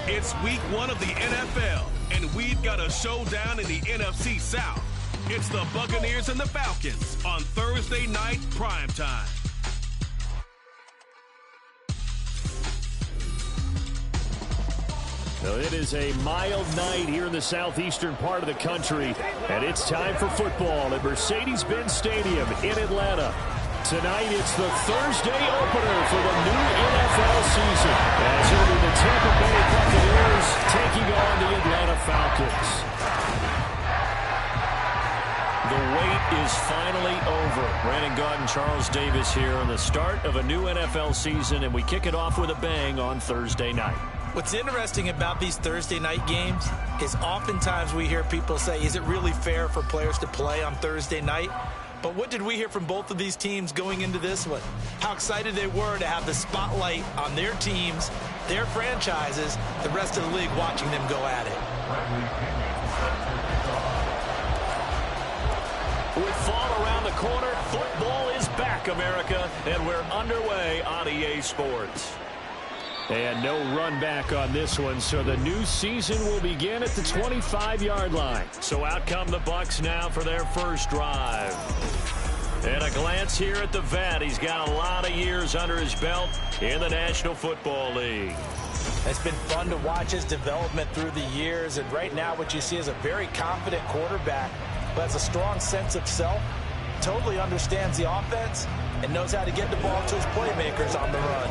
It's week 1 of the NFL, and we've got a showdown in the NFC South. It's the Buccaneers and the Falcons on Thursday night primetime. So it is a mild night here in the southeastern part of the country, and it's time for football at Mercedes-Benz Stadium in Atlanta. Tonight, it's the Thursday opener for the new NFL season, as it'll be the Tampa Bay Buccaneers taking on the Atlanta Falcons. The wait is finally over. Brandon Gaudin and Charles Davis here on the start of a new NFL season, and we kick it off with a bang on Thursday night. What's interesting about these Thursday night games is oftentimes we hear people say, is it really fair for players to play on Thursday night? But what did we hear from both of these teams going into this one? How excited they were to have the spotlight on their teams, their franchises, the rest of the league watching them go at it. With fall around the corner, football is back, America, and we're underway on EA Sports. And no run back on this one, so the new season will begin at the 25-yard line. So out come the Bucs now for their first drive. And a glance here at the vet. He's got a lot of years under his belt in the National Football League. It's been fun to watch his development through the years, and right now what you see is a very confident quarterback who has a strong sense of self, totally understands the offense, and knows how to get the ball to his playmakers on the run.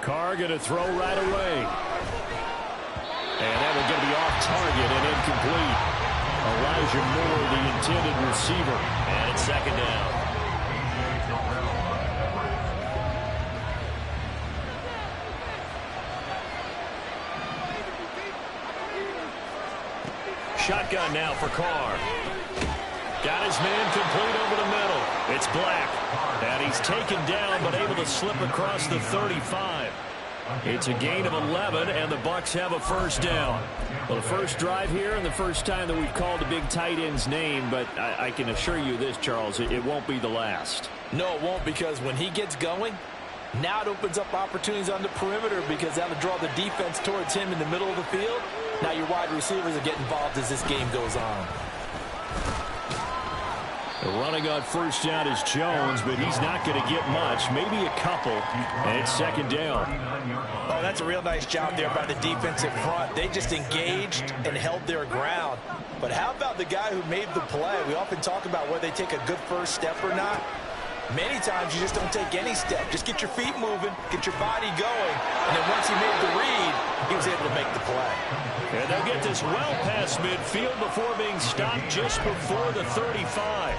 Carr going to throw right away. And that one going to be off target and incomplete. Elijah Moore, the intended receiver. And it's second down. Shotgun now for Carr. Got his man complete over the middle. It's Black. And he's taken down but able to slip across the 35. It's a gain of 11, and the Bucs have a first down. Well, the first drive here and the first time that we've called a big tight end's name, but I can assure you this, Charles, it won't be the last. No, it won't, because when he gets going, now it opens up opportunities on the perimeter because that'll draw the defense towards him in the middle of the field. Now your wide receivers will get involved as this game goes on. Running on first down is Jones, but he's not going to get much, maybe a couple, and it's second down. Oh, that's a real nice job there by the defensive front. They just engaged and held their ground. But how about the guy who made the play? We often talk about whether they take a good first step or not. Many times you just don't take any step. Just get your feet moving, get your body going, and then once he made the read, he was able to make the play. And they'll get this well past midfield before being stopped just before the 35.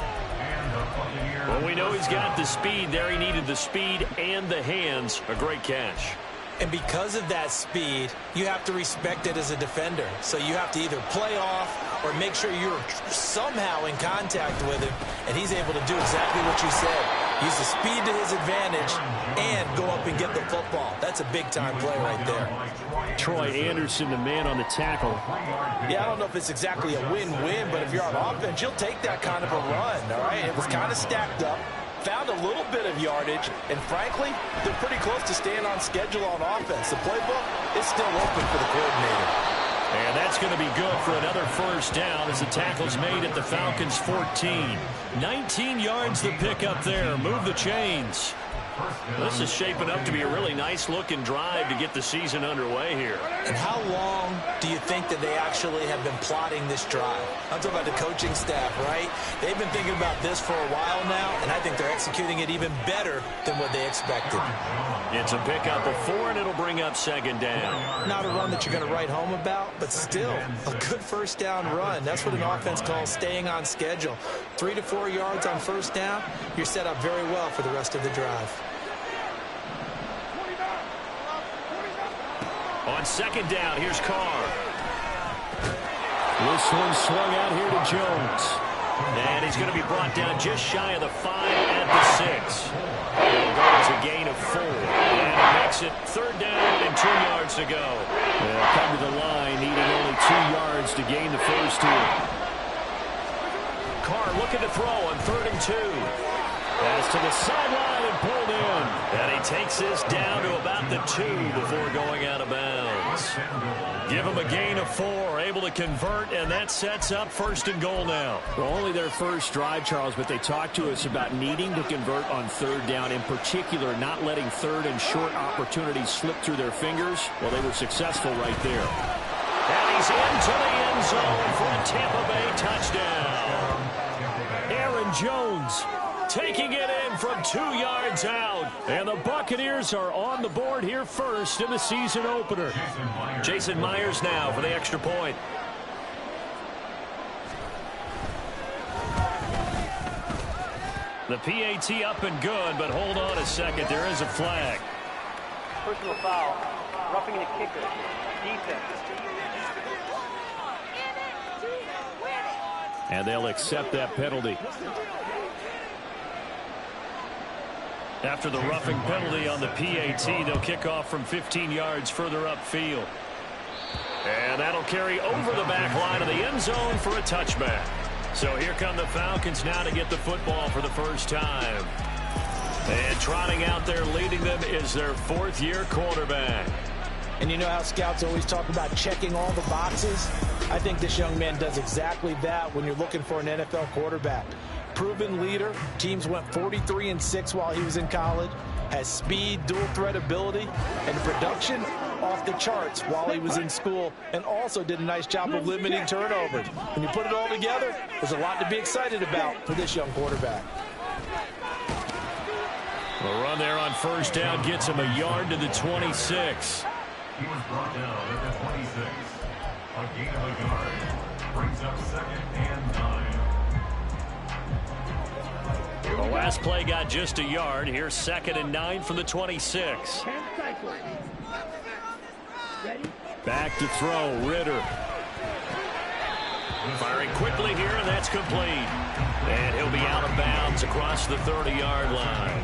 Well, we know he's got the speed there. He needed the speed and the hands. A great catch. And because of that speed, you have to respect it as a defender. So you have to either play off or make sure you're somehow in contact with him, and he's able to do exactly what you said. Use the speed to his advantage and go up and get the football. That's a big-time play right there. Troy Anderson, the man on the tackle. Yeah, I don't know if it's exactly a win-win, but if you're on offense, you'll take that kind of a run, all right? It was kind of stacked up. Found a little bit of yardage, and frankly, they're pretty close to staying on schedule on offense. The playbook is still open for the coordinator. And that's going to be good for another first down as the tackle's made at the Falcons' 14. 19 yards to pick up there. Move the chains. This is shaping up to be a really nice-looking drive to get the season underway here. And how long do you think that they actually have been plotting this drive? I'm talking about the coaching staff, right? They've been thinking about this for a while now, and I think they're executing it even better than what they expected. It's a pickup of 4, and it'll bring up second down. Not a run that you're going to write home about, but still a good first down run. That's what an offense calls staying on schedule. 3 to 4 yards on first down, you're set up very well for the rest of the drive. On second down, here's Carr. This one swung out here to Jones. And he's going to be brought down just shy of the 5 at the 6. It's a gain of 4. And it makes it third down and 2 yards to go. They'll come to the line, needing only 2 yards to gain the first here. Carr looking to throw on 3rd and 2. Pass to the sideline and pulled in. And he takes this down to about the 2 before going out of bounds. Give him a gain of 4, able to convert, and that sets up 1st and goal now. Well, only their first drive, Charles, but they talked to us about needing to convert on 3rd down, in particular not letting 3rd and short opportunities slip through their fingers. Well, they were successful right there. And he's into the end zone for a Tampa Bay touchdown. Aaron Jones taking it in from 2 yards out. And the Buccaneers are on the board here first in the season opener. Jason Myers now for the extra point. The PAT up and good, but hold on a second. There is a flag. Personal foul. Roughing the kicker. Defense. And they'll accept that penalty. After the roughing penalty on the PAT, they'll kick off from 15 yards further upfield. And that'll carry over the back line of the end zone for a touchback. So here come the Falcons now to get the football for the first time. And trotting out there leading them is their 4th-year quarterback. And you know how scouts always talk about checking all the boxes? I think this young man does exactly that when you're looking for an NFL quarterback. Proven leader. Teams went 43-6 while he was in college. Has speed, dual threat ability, and production off the charts while he was in school, and also did a nice job of limiting turnovers. When you put it all together, there's a lot to be excited about for this young quarterback. The run there on 1st down gets him a yard to the 26. He was brought down at the 26. A gain of a yard. Brings up 2nd and 9. The last play got just a yard. Here's 2nd and 9 from the 26. Back to throw, Ritter. Firing quickly here, and that's complete. And he'll be out of bounds across the 30-yard line.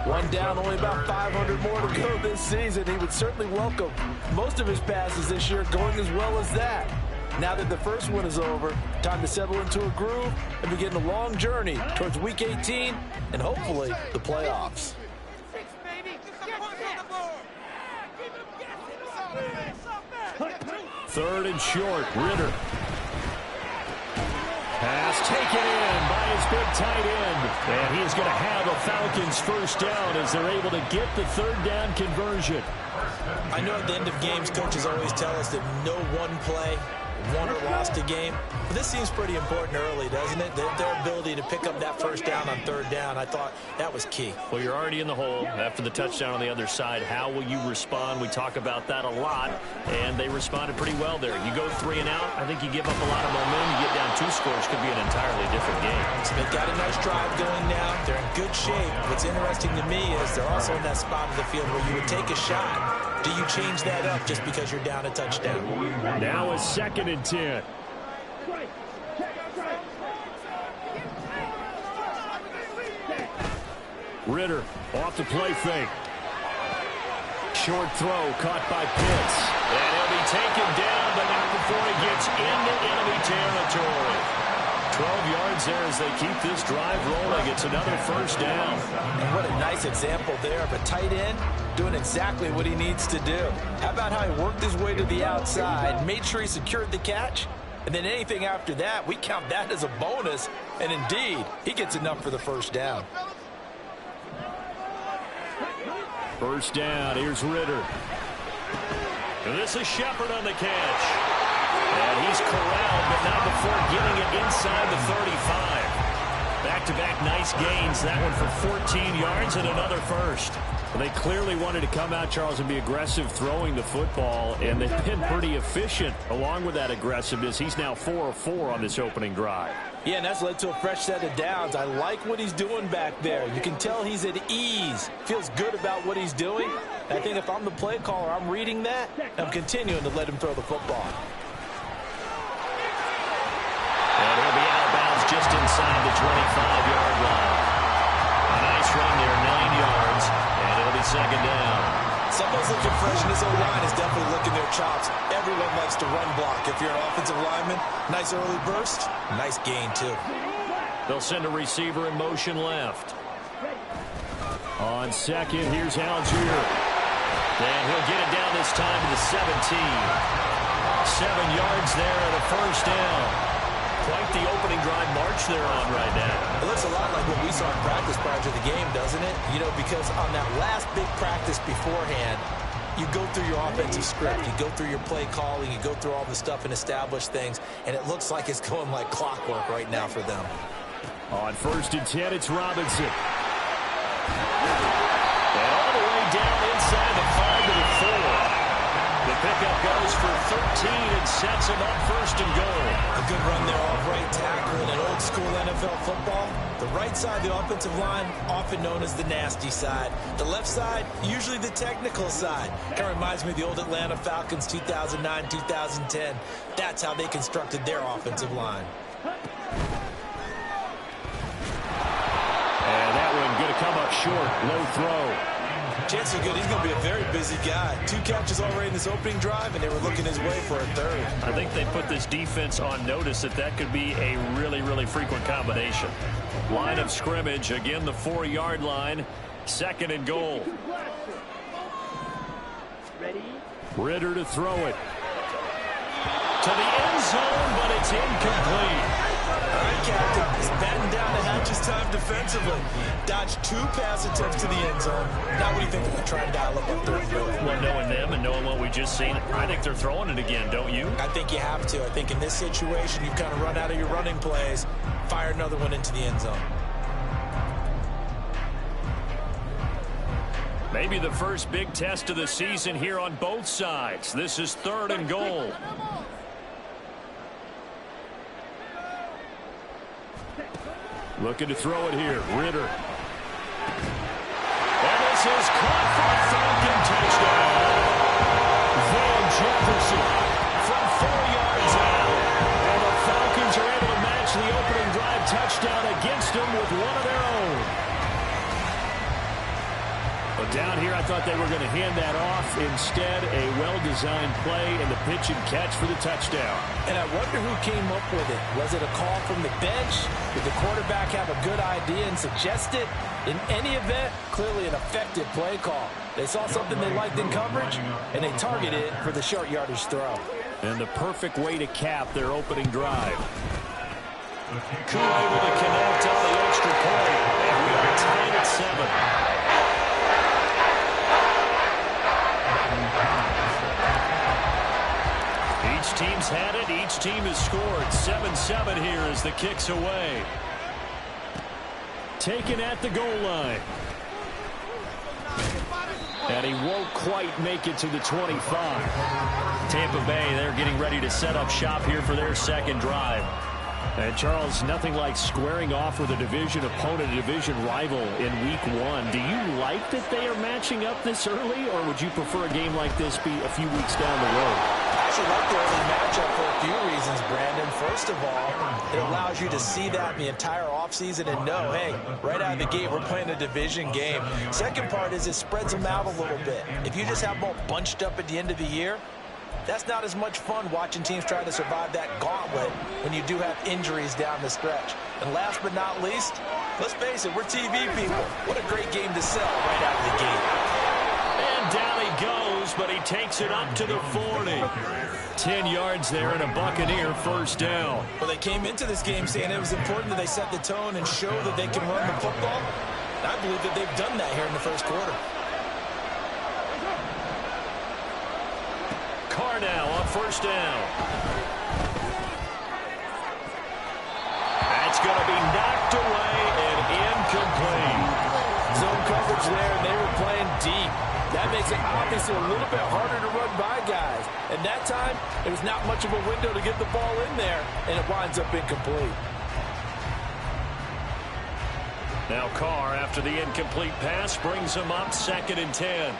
One down, only about 500 more to go this season. He would certainly welcome most of his passes this year going as well as that. Now that the first one is over, time to settle into a groove and begin a long journey towards Week 18 and hopefully the playoffs. 3rd and short, Ritter. Pass taken in by his big tight end. And he is going to have a Falcons 1st down as they're able to get the 3rd down conversion. I know at the end of games, coaches always tell us that no one play won or lost a game. But this seems pretty important early, doesn't it? Their ability to pick up that 1st down on 3rd down, I thought that was key. Well, you're already in the hole after the touchdown on the other side. How will you respond? We talk about that a lot, and they responded pretty well there. You go 3 and out, I think you give up a lot of momentum. You get down 2 scores, could be an entirely different game. So they've got a nice drive going now. They're in good shape. What's interesting to me is they're also in that spot of the field where you would take a shot. Do you change that up just because you're down a touchdown? Now it's 2nd and 10. Ritter off the play fake. Short throw caught by Pitts. And he'll be taken down, but not before he gets into enemy territory. 12 yards there as they keep this drive rolling. It's another 1st down. And what a nice example there of a tight end doing exactly what he needs to do. How about how he worked his way to the outside, made sure he secured the catch, and then anything after that, we count that as a bonus. And indeed, he gets enough for the 1st down. 1st down, here's Ritter. And this is Shepard on the catch. And he's corralled, but not before getting it inside the 35. Back-to-back nice gains. That one for 14 yards and another 1st. Well, they clearly wanted to come out, Charles, and be aggressive throwing the football, and they've been pretty efficient along with that aggressiveness. He's now 4 of 4 on this opening drive. Yeah, and that's led to a fresh set of downs. I like what he's doing back there. You can tell he's at ease. Feels good about what he's doing. I think if I'm the play caller, I'm reading that. I'm continuing to let him throw the football. And he'll be out of bounds just inside the 25-yard line. A nice run there, 9 yards, and it'll be 2nd down. Some Elbow's looking fresh, and his O-line is definitely licking their chops. Everyone likes to run block. If you're an offensive lineman, nice early burst, nice gain, too. They'll send a receiver in motion left. On second, here's Algier. And he'll get it down this time to the 17. 7 yards there and a first down. Quite the opening drive march they're on right now. It looks a lot like what we saw in practice prior to the game, doesn't it? You know, because on that last big practice beforehand, you go through your offensive script, you go through your play calling, you go through all the stuff and establish things, and it looks like it's going like clockwork right now for them. On 1st and 10, it's Robinson. And all the way down inside the 5 to the 4. The pickup goes for 13 and sets him up 1st and goal. A good run there off right tackle in an old school NFL football. The right side of the offensive line, often known as the nasty side. The left side, usually the technical side. Kind of reminds me of the old Atlanta Falcons 2009, 2010. That's how they constructed their offensive line. And that one going to come up short. Low throw. Chances are good he's going to be a very busy guy. 2 catches already in this opening drive, and they were looking his way for a 3rd. I think they put this defense on notice that could be a really, really frequent combination. Line of scrimmage, again, the 4-yard line. 2nd and goal. Ready? Ritter to throw it. To the end zone, but it's incomplete. All right, Captain. He's batting down the hatches time defensively. Dodged 2 pass attempts to the end zone. Now what do you think they're trying to dial up on 3rd and goal? Well, knowing them and knowing what we just seen, I think they're throwing it again, don't you? I think you have to. I think in this situation, you've kind of run out of your running plays. Fire another one into the end zone. Maybe the first big test of the season here on both sides. This is 3rd and goal. Looking to throw it here. Ritter. And this is caught for a Falcon touchdown. Van Jefferson from 4 yards out. And the Falcons are able to match the opening drive touchdown against them with one of their own. But down here, I thought they were going to hand that off. Instead, a well-designed play and the pitch and catch for the touchdown. And I wonder who came up with it. Was it a call from the bench? Did the quarterback have a good idea and suggest it? In any event, clearly an effective play call. They saw something they liked in coverage, and they targeted it for the short yardage throw. And the perfect way to cap their opening drive. Coup able to connect on the extra point. And we are tied at 7. Each team's had it. Each team has scored. 7-7 here as the kick's away. Taken at the goal line. And he won't quite make it to the 25. Tampa Bay, they're getting ready to set up shop here for their 2nd drive. And Charles, nothing like squaring off with a division opponent, a division rival in week 1. Do you like that they are matching up this early, or would you prefer a game like this be a few weeks down the road? I actually like the early matchup for a few reasons, Brandon. First of all, it allows you to see that in the entire offseason and know, hey, right out of the gate, we're playing a division game. Second part is it spreads them out a little bit. If you just have them all bunched up at the end of the year, that's not as much fun watching teams try to survive that gauntlet when you do have injuries down the stretch. And last but not least, let's face it, we're TV people. What a great game to sell right out of the gate. And down he goes, but he takes it up to the 40. 10 yards there and a Buccaneer 1st down. Well, they came into this game saying it was important that they set the tone and show that they can run the football. And I believe that they've done that here in the 1st quarter. Carr now on 1st down. That's going to be knocked away and incomplete. Zone coverage there, and they were playing deep. That makes it obviously a little bit harder to run by guys. And that time, there was not much of a window to get the ball in there, and it winds up incomplete. Now Carr, after the incomplete pass, brings him up 2nd and 10.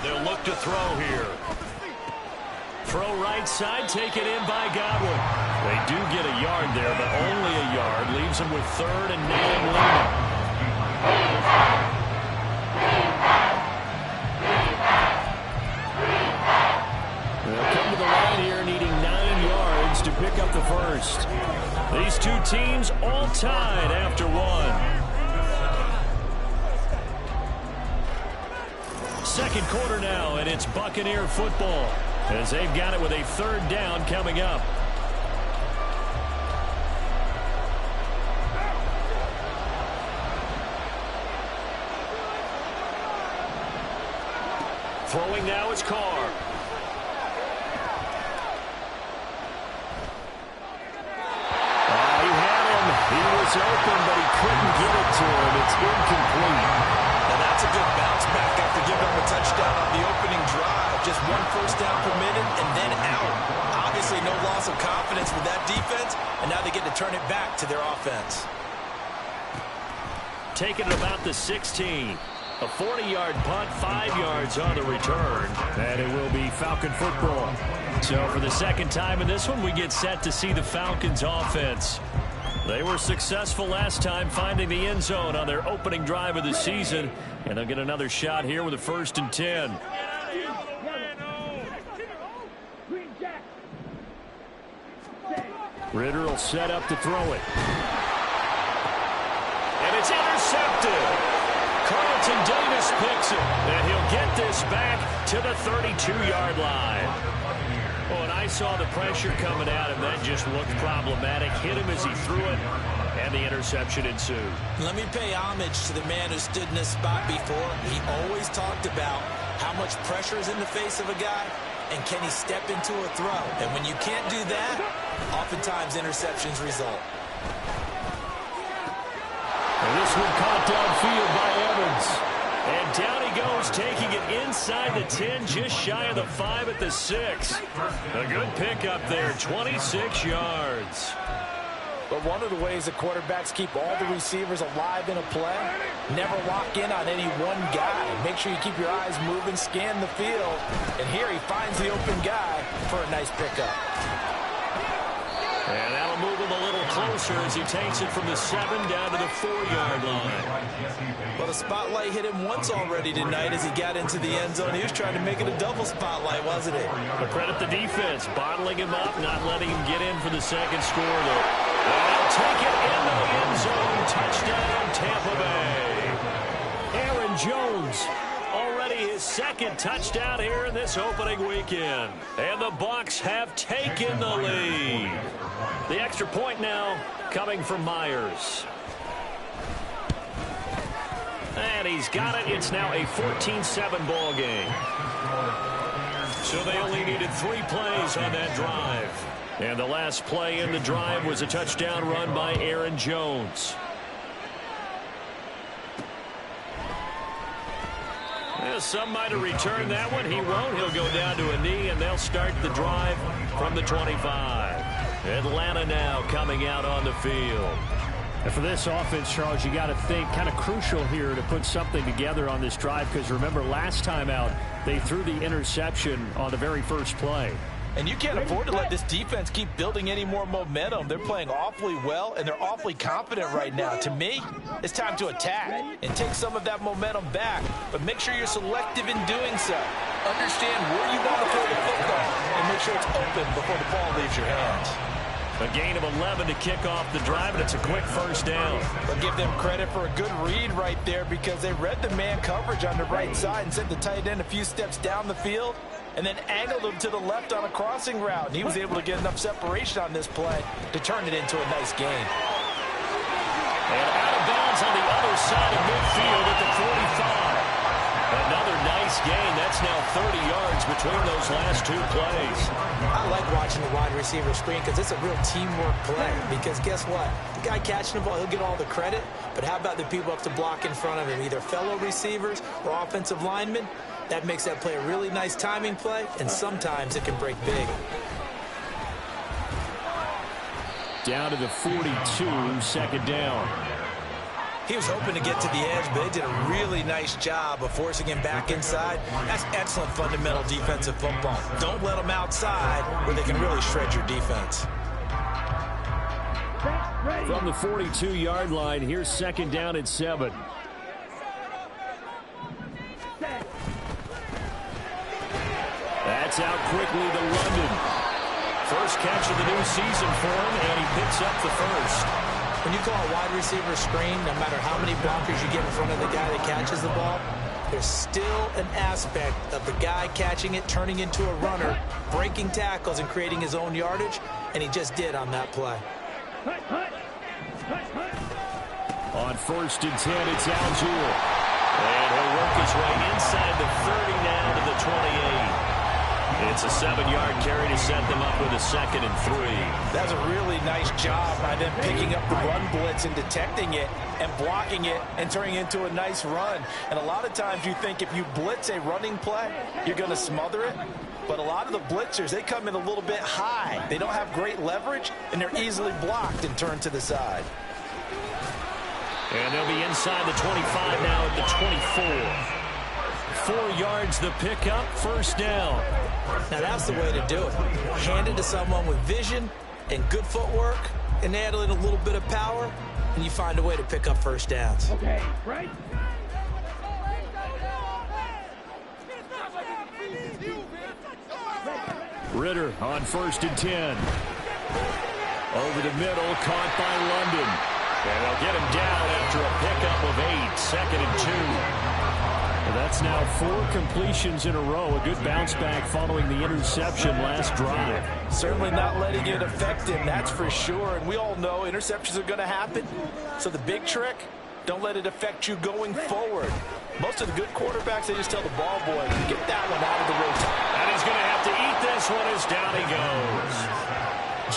They'll look to throw here. Throw right side, taken in by Godwin. They do get a yard there, but only a yard. Leaves them with 3rd and 9 leading. They'll come to the line here needing 9 yards to pick up the first. These two teams all tied after one. Second quarter now, and it's Buccaneer football as they've got it with a third down coming up. Throwing now is Carr. He had him. He was open, but he couldn't get it to him. It's incomplete. And that's a good bounce back after giving them a touchdown on the opening drive. Just 1 first down permitted and then out. Obviously no loss of confidence with that defense, and now they get to turn it back to their offense. Taking it about the 16. A 40-yard punt, 5 yards on the return. And it will be Falcon football. So for the second time in this one, we get set to see the Falcons offense. They were successful last time finding the end zone on their opening drive of the season. And they'll get another shot here with a 1st and 10. Ritter will set up to throw it. And it's intercepted. Carlton Davis picks it, and he'll get this back to the 32-yard line. Oh, and I saw the pressure coming at him. That just looked problematic. Hit him as he threw it, and the interception ensued. Let me pay homage to the man who stood in this spot before. He always talked about how much pressure is in the face of a guy, and can he step into a throw. And when you can't do that, oftentimes interceptions result. And this one caught downfield by Evans. And down he goes, taking it inside the 10, just shy of the 5 at the 6. A good pickup there, 26 yards. But one of the ways that quarterbacks keep all the receivers alive in a play, never lock in on any one guy. Make sure you keep your eyes moving, scan the field. And here he finds the open guy for a nice pickup. And that'll move him a little closer as he takes it from the 7 down to the 4-yard line. Well, the spotlight hit him once already tonight as he got into the end zone. He was trying to make it a double spotlight, wasn't it? But credit the defense, bottling him up, not letting him get in for the second score, though. And they'll take it in the end zone. Touchdown, Tampa Bay. Aaron Jones. Already his second touchdown here in this opening weekend. And the Bucs have taken the lead. The extra point now coming from Myers. And he's got it. It's now a 14-7 ball game. So they only needed 3 plays on that drive. And the last play in the drive was a touchdown run by Aaron Jones. Well, some might have returned that one. He won't. He'll go down to a knee, and they'll start the drive from the 25. Atlanta now coming out on the field. And for this offense, Charles, you got to think kind of crucial here to put something together on this drive, because remember last time out they threw the interception on the very first play. And you can't afford to let this defense keep building any more momentum. They're playing awfully well, and they're awfully confident right now. To me, it's time to attack and take some of that momentum back, but make sure you're selective in doing so. Understand where you want to throw the football and make sure it's open before the ball leaves your hands. A gain of 11 to kick off the drive, and it's a quick first down. But give them credit for a good read right there, because they read the man coverage on the right side and sent the tight end a few steps down the field and then angled him to the left on a crossing route. And he was able to get enough separation on this play to turn it into a nice gain. And out of bounds on the other side of midfield at the 45. Another nice gain. That's now 30 yards between those last 2 plays. I like watching the wide receiver screen because it's a real teamwork play. Because guess what? The guy catching the ball, he'll get all the credit. But how about the people up to block in front of him, either fellow receivers or offensive linemen? That makes that play a really nice timing play, and sometimes it can break big. Down to the 42, second down. He was hoping to get to the edge, but they did a really nice job of forcing him back inside. That's excellent fundamental defensive football. Don't let them outside where they can really shred your defense. From the 42-yard line, here's second down at 7. That's out quickly to London. First catch of the new season for him, and he picks up the first. When you call a wide receiver screen, no matter how many blockers you get in front of the guy that catches the ball, there's still an aspect of the guy catching it, turning into a runner, breaking tackles and creating his own yardage, and he just did on that play. On 1st and 10, it's Algier. And he'll work his way inside the 30 now to the 28. It's a 7-yard carry to set them up with a 2nd and 3. That's a really nice job by them picking up the run blitz and detecting it and blocking it and turning it into a nice run. And a lot of times you think if you blitz a running play, you're going to smother it. But a lot of the blitzers, they come in a little bit high. They don't have great leverage, and they're easily blocked and turned to the side. And they'll be inside the 25 now at the 24. 4 yards the pickup, first down. Now that's the way to do it. Hand it to someone with vision and good footwork and add in a little bit of power, and you find a way to pick up first downs. Okay, right? Ritter on 1st and 10. Over the middle, caught by London. And they'll get him down after a pickup of 8, 2nd and 2. Well, that's now 4 completions in a row. A good bounce back following the interception last drive. Certainly not letting it affect him, that's for sure. And we all know interceptions are going to happen. So the big trick, don't let it affect you going forward. Most of the good quarterbacks, they just tell the ball boy, get that one out of the way. And he's going to have to eat this one as down he goes.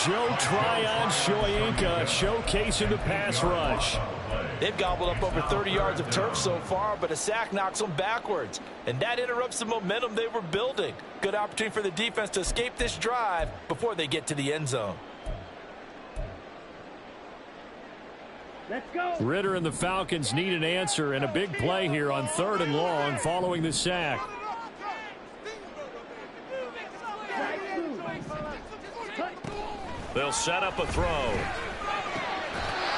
Joe Tryon-Shoyinka showcasing the pass rush. They've gobbled up over 30 yards of turf so far, but a sack knocks them backwards. And that interrupts the momentum they were building. Good opportunity for the defense to escape this drive before they get to the end zone. Let's go. Ritter and the Falcons need an answer, and a big play here on 3rd and long following the sack. They'll set up a throw.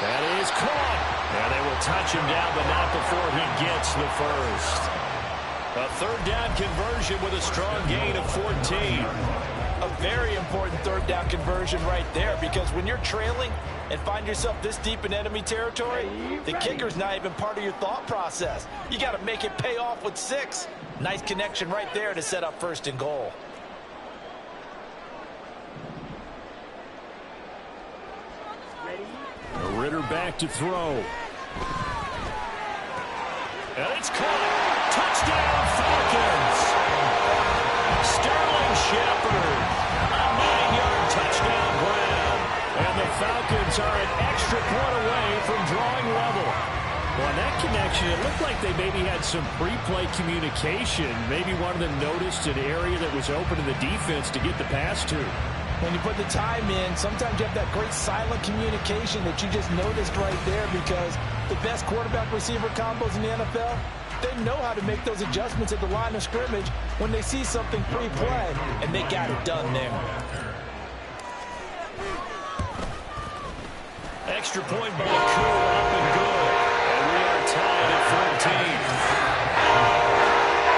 That is caught. And they will touch him down, but not before he gets the first. A 3rd down conversion with a strong gain of 14. A very important 3rd down conversion right there, because when you're trailing and find yourself this deep in enemy territory, the kicker's not even part of your thought process. You got to make it pay off with 6. Nice connection right there to set up 1st and goal. Ritter back to throw. And it's caught. Touchdown, Falcons. Sterling Shepard. A 9-yard touchdown grab. And the Falcons are an extra point away from drawing level. Well, on that connection, it looked like they maybe had some pre-play communication. Maybe one of them noticed an area that was open to the defense to get the pass to. When you put the time in, sometimes you have that great silent communication that you just noticed right there, because the best quarterback-receiver combos in the NFL, they know how to make those adjustments at the line of scrimmage when they see something pre-play, and they got it done there. Extra point by Crew, up and good. And we are tied at 14.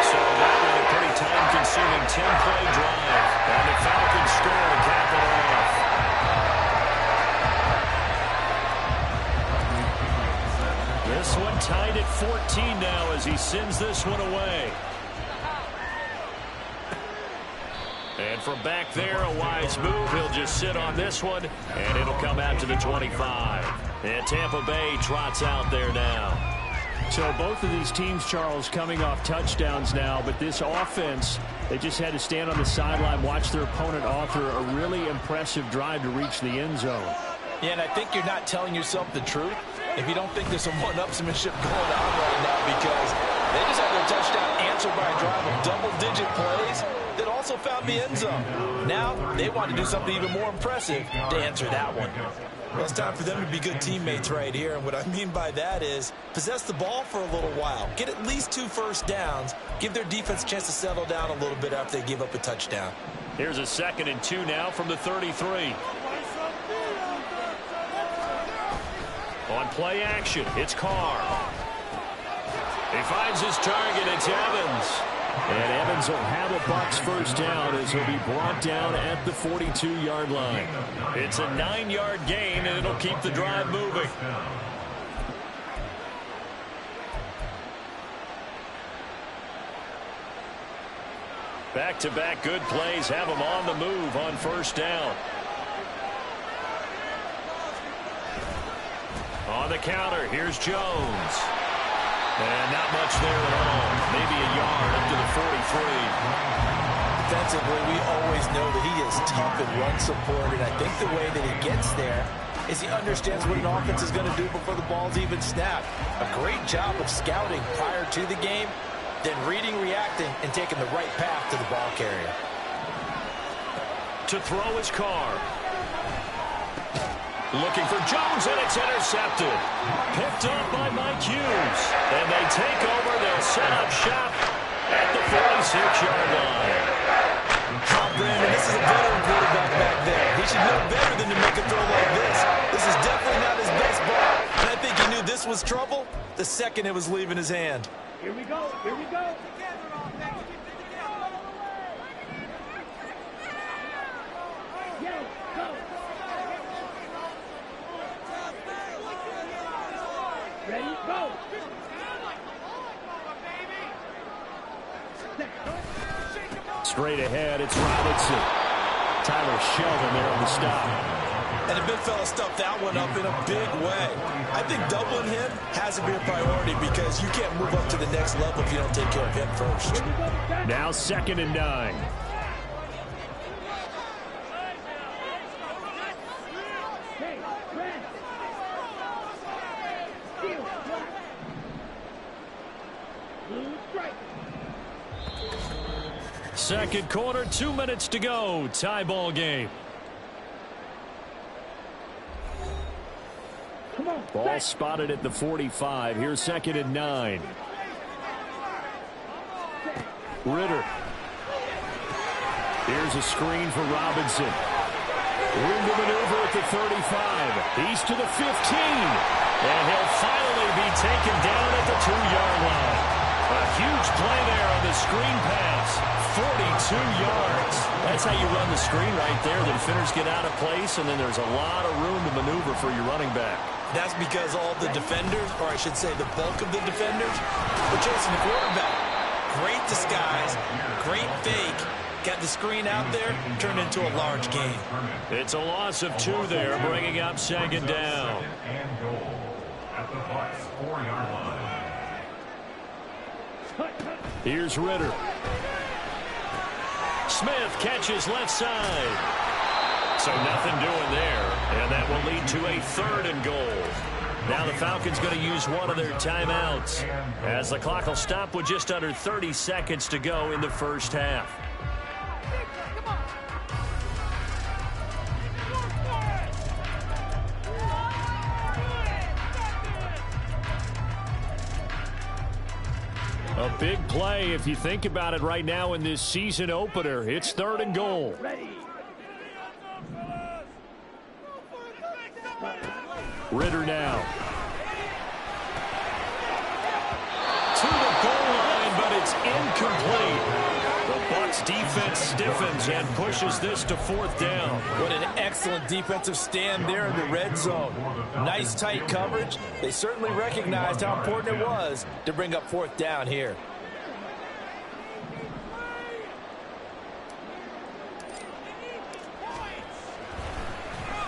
So that was a pretty time-consuming 10-play drive. And the Falcons score to cap it off. This one tied at 14 now as he sends this one away. And from back there, a wise move. He'll just sit on this one, and it'll come out to the 25. And Tampa Bay trots out there now. So both of these teams, Charles, coming off touchdowns now, but this offense, they just had to stand on the sideline, watch their opponent author a really impressive drive to reach the end zone. Yeah, and I think you're not telling yourself the truth if you don't think there's some one-upsmanship going on right now, because they just had their touchdown answered by a drive of double-digit plays that also found the end zone. Now they want to do something even more impressive to answer that one. Well, it's time for them to be good teammates right here, and what I mean by that is possess the ball for a little while, get at least 2 first downs, give their defense a chance to settle down a little bit after they give up a touchdown. Here's a 2nd and 2 now from the 33. On play action, it's Carr. He finds his target, it's Evans. And Evans will have a Bucs first down as he'll be brought down at the 42-yard line. It's a 9-yard gain, and it'll keep the drive moving. Back-to-back good plays have them on the move on first down. On the counter, here's Jones. And not much there at all. Maybe a yard up to the 43. Defensively, we always know that he is tough in run support, and I think the way that he gets there is he understands what an offense is going to do before the ball's even snapped. A great job of scouting prior to the game, then reading, reacting, and taking the right path to the ball carrier. To throw his car. Looking for Jones, and it's intercepted. Picked up by Mike Hughes. And they take over. They'll set up shop at the 46-yard line. Brandon, this is a veteran quarterback back there. He should know better than to make a throw like this. This is definitely not his best ball. And I think he knew this was trouble the second it was leaving his hand. Here we go. Here we go. Ready, go. Straight ahead, it's Robinson. Tyler Sheldon there on the stop. And the big fella stuffed that one up in a big way. I think doubling him has to be a priority because you can't move up to the next level if you don't take care of him first. Now 2nd and 9. Second quarter, 2 minutes to go. Tie ball game. Ball spotted at the 45. Here's 2nd and 9. Ritter. Here's a screen for Robinson. Room to maneuver at the 35. He's to the 15. And he'll finally be taken down at the 2-yard line. A huge play there on the screen pass. 42 yards. That's how you run the screen right there. The defenders get out of place, and then there's a lot of room to maneuver for your running back. That's because all the defenders, or I should say the bulk of the defenders, were chasing the quarterback. Great disguise, great fake. Got the screen out there, turned into a large gain. It's a loss of 2 there, bringing up 2nd down. And goal at the Bucs 4-yard line. Here's Ritter. Smith catches left side. So nothing doing there. And that will lead to a 3rd and goal. Now the Falcons going to use one of their timeouts as the clock will stop with just under 30 seconds to go in the first half. A big play if you think about it right now in this season opener. It's 3rd and goal. Ritter now. To the goal line, but it's incomplete. The Bucs defense stiffens and pushes this to 4th down. What an excellent defensive stand there in the red zone. Nice tight coverage. They certainly recognized how important it was to bring up 4th down here.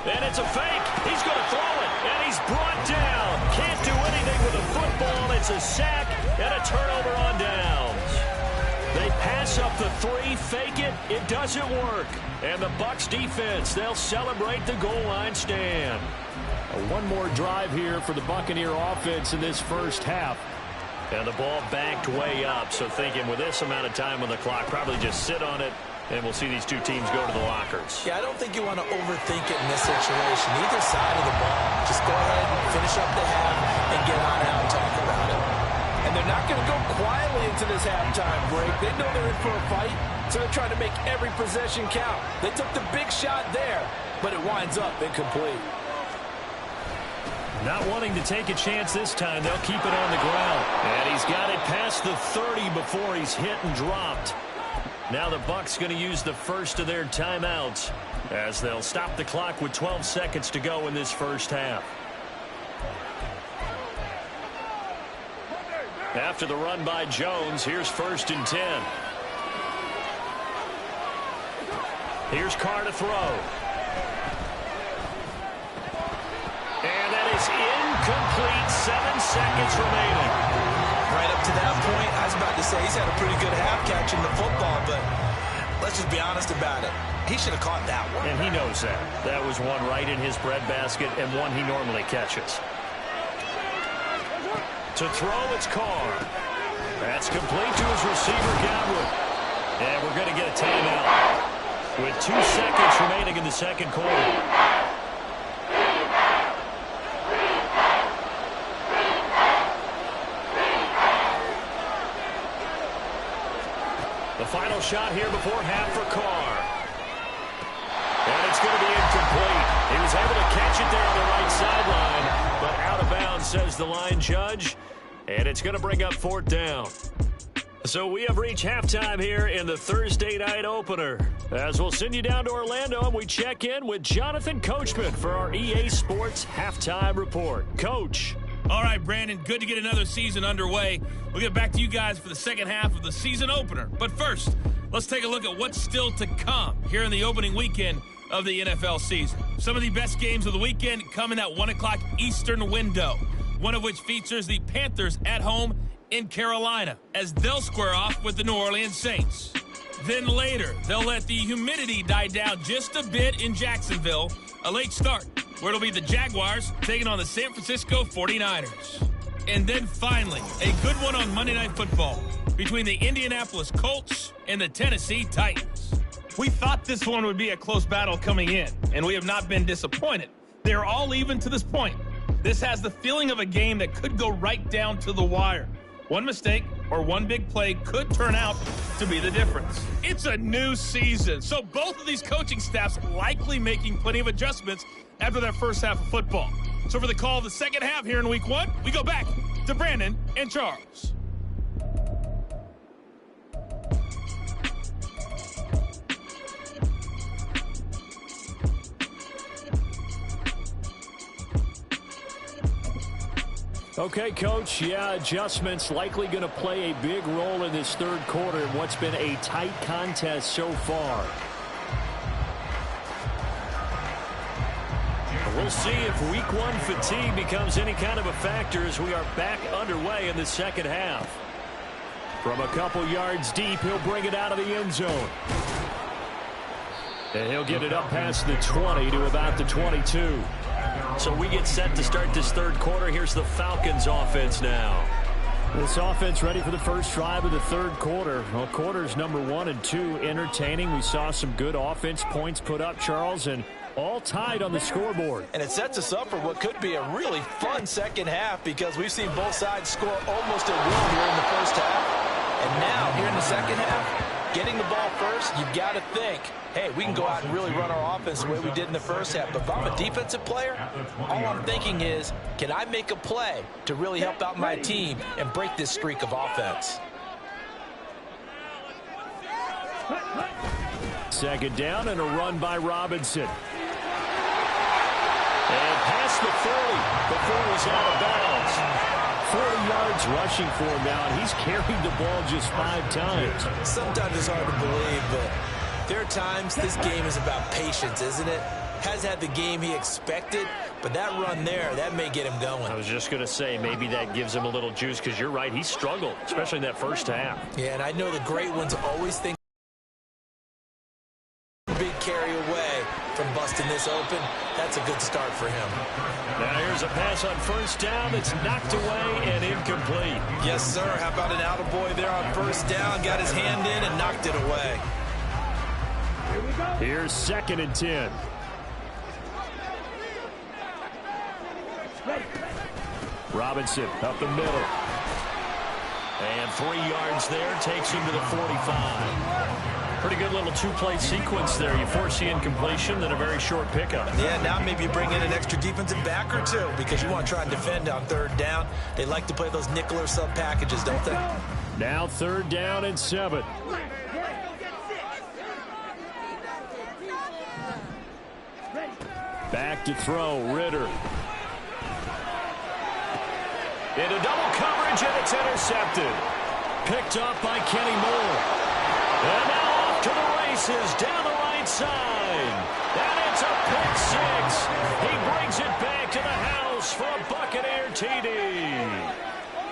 And it's a fake. He's going to throw it, and he's brought down. Can't do anything with a football. It's a sack and a turnover on downs. They pass up the 3, fake it. It doesn't work. And the Bucs defense, they'll celebrate the goal line stand. One more drive here for the Buccaneer offense in this first half. And the ball backed way up. So thinking with this amount of time on the clock, probably just sit on it. And we'll see these two teams go to the lockers. Yeah, I don't think you want to overthink it in this situation. Either side of the ball. Just go ahead and finish up the half and get on out and talk about it. And they're not going to go quietly into this halftime break. They know they're in for a fight, so they're trying to make every possession count. They took the big shot there, but it winds up incomplete. Not wanting to take a chance this time. They'll keep it on the ground. And he's got it past the 30 before he's hit and dropped. Now the Bucs going to use the first of their timeouts as they'll stop the clock with 12 seconds to go in this first half. After the run by Jones, here's 1st and 10. Here's Carr to throw. And that is incomplete. 7 seconds remaining. Right up to that point, I was about to say he's had a pretty good half catching the football, but let's just be honest about it. He should have caught that one. And he knows that. That was one right in his breadbasket and one he normally catches. To throw, it's Carr. That's complete to his receiver, Godwin. And we're going to get a timeout with 2 seconds remaining in the second quarter. The final shot here before half for Carr. And it's going to be incomplete. He was able to catch it there on the right sideline, but out of bounds, says the line judge. And it's going to bring up 4th down. So we have reached halftime here in the Thursday night opener. As we'll send you down to Orlando and we check in with Jonathan Coachman for our EA Sports Halftime Report. Coach. All right, Brandon, good to get another season underway. We'll get back to you guys for the second half of the season opener. But first, let's take a look at what's still to come here in the opening weekend of the NFL season. Some of the best games of the weekend come in that 1 o'clock Eastern window, one of which features the Panthers at home in Carolina, as they'll square off with the New Orleans Saints. Then later, they'll let the humidity die down just a bit in Jacksonville, a late start, where it'll be the Jaguars taking on the San Francisco 49ers. And then finally, a good one on Monday Night Football between the Indianapolis Colts and the Tennessee Titans. We thought this one would be a close battle coming in, and we have not been disappointed. They're all even to this point. This has the feeling of a game that could go right down to the wire. One mistake or one big play could turn out to be the difference. It's a new season, so both of these coaching staffs likely making plenty of adjustments after their first half of football. So for the call of the second half here in week 1, we go back to Brandon and Charles. Okay, Coach, adjustments likely going to play a big role in this third quarter in what's been a tight contest so far. We'll see if week 1 fatigue becomes any kind of a factor as we are back underway in the second half. From a couple yards deep, he'll bring it out of the end zone. And he'll get it up past the 20 to about the 22. So we get set to start this third quarter. Here's the Falcons offense now. This offense ready for the first drive of the third quarter. Well, quarters number 1 and 2 entertaining. We saw some good offense points put up, Charles, and all tied on the scoreboard. And it sets us up for what could be a really fun second half because we've seen both sides score almost at will here in the first half. And now, here in the second half, getting the ball first, you've got to think, hey, we can go out and really run our offense the way we did in the first half. But if I'm a defensive player, all I'm thinking is, can I make a play to really help out my team and break this streak of offense? Second down and a run by Robinson. And past the 40 before he's out of bounds. 40 yards rushing for him now, and he's carried the ball just 5 times. Sometimes it's hard to believe, but there are times this game is about patience, isn't it? Has had the game he expected, but that run there, that may get him going. I was just going to say, maybe that gives him a little juice, because you're right, he struggled, especially in that first half. Yeah, and I know the great ones always think big carry away from busting this open. That's a good start for him. Now here's a pass on first down that's knocked away and incomplete. Yes, sir. How about an attaboy there on first down? Got his hand in and knocked it away. Here's 2nd and 10. Robinson up the middle. And 3 yards there takes him to the 45. Pretty good little two-play sequence there. You force the incompletion, then a very short pickup. Yeah, now maybe you bring in an extra defensive back or two because you want to try and defend on third down. They like to play those nickel or sub packages, don't they? Now 3rd down and 7. Back to throw, Ritter. Into double coverage, and it's intercepted. Picked up by Kenny Moore. And now off to the races down the right side. And it's a pick 6. He brings it back to the house for a Buccaneer TD.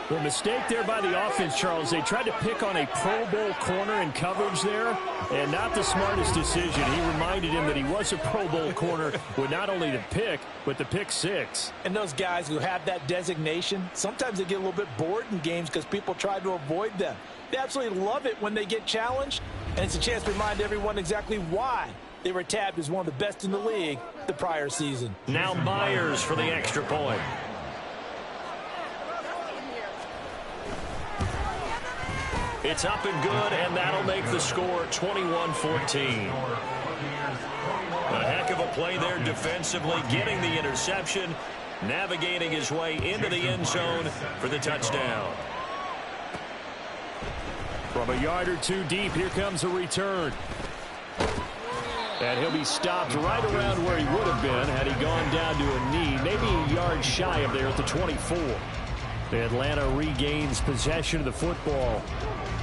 The mistake there by the offense, Charles, they tried to pick on a Pro Bowl corner in coverage there, and not the smartest decision. He reminded him that he was a Pro Bowl corner with not only the pick, but the pick 6. And those guys who have that designation, sometimes they get a little bit bored in games because people try to avoid them. They absolutely love it when they get challenged, and it's a chance to remind everyone exactly why they were tabbed as one of the best in the league the prior season. Now Myers for the extra point. It's up and good, and that'll make the score 21-14. A heck of a play there defensively, getting the interception, navigating his way into the end zone for the touchdown. From a yard or two deep, here comes a return. And he'll be stopped right around where he would have been had he gone down to a knee, maybe a yard shy of there at the 24. Atlanta regains possession of the football.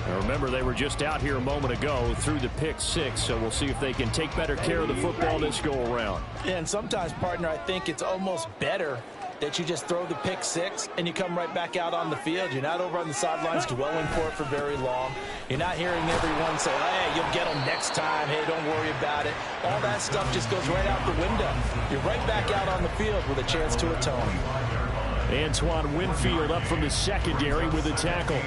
Now remember, they were just out here a moment ago through the pick 6, so we'll see if they can take better care of the football this go-around. Yeah, and sometimes, partner, I think it's almost better that you just throw the pick 6 and you come right back out on the field. You're not over on the sidelines dwelling for it for very long. You're not hearing everyone say, hey, you'll get them next time. Hey, don't worry about it. All that stuff just goes right out the window. You're right back out on the field with a chance to atone. Antoine Winfield up from the secondary with a tackle.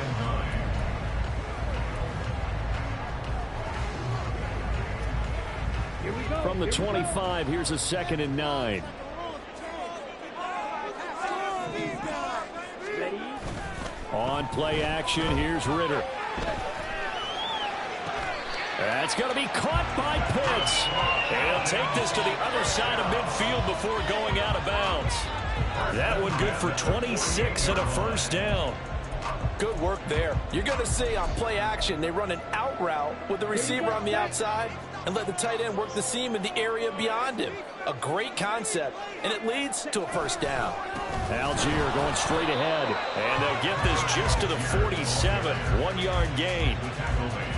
From the 25, here's a 2nd and 9. On play action, here's Ritter. That's going to be caught by Pitts. And he'll take this to the other side of midfield before going out of bounds. That one good for 26 and a first down. Good work there. You're going to see on play action, they run an out route with the receiver on the outside and let the tight end work the seam in the area beyond him. A great concept, and it leads to a first down. Algier going straight ahead, and they'll get this just to the 47, 1-yard gain.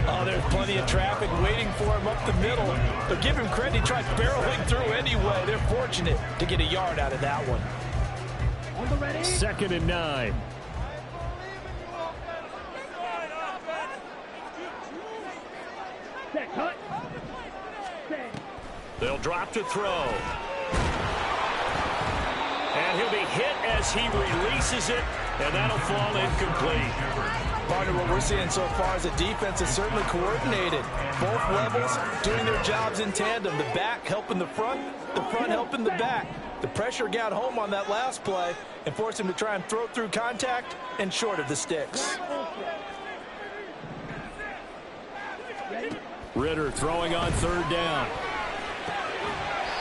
Oh, there's plenty of traffic waiting for him up the middle, but give him credit, he tried barreling through anyway. They're fortunate to get a yard out of that one. 2nd and 9. They'll drop to throw. And he'll be hit as he releases it, and that'll fall incomplete. Partner, what we're seeing so far is the defense is certainly coordinated. Both levels doing their jobs in tandem. The back helping the front helping the back. The pressure got home on that last play and forced him to try and throw through contact and short of the sticks. Ritter throwing on 3rd down.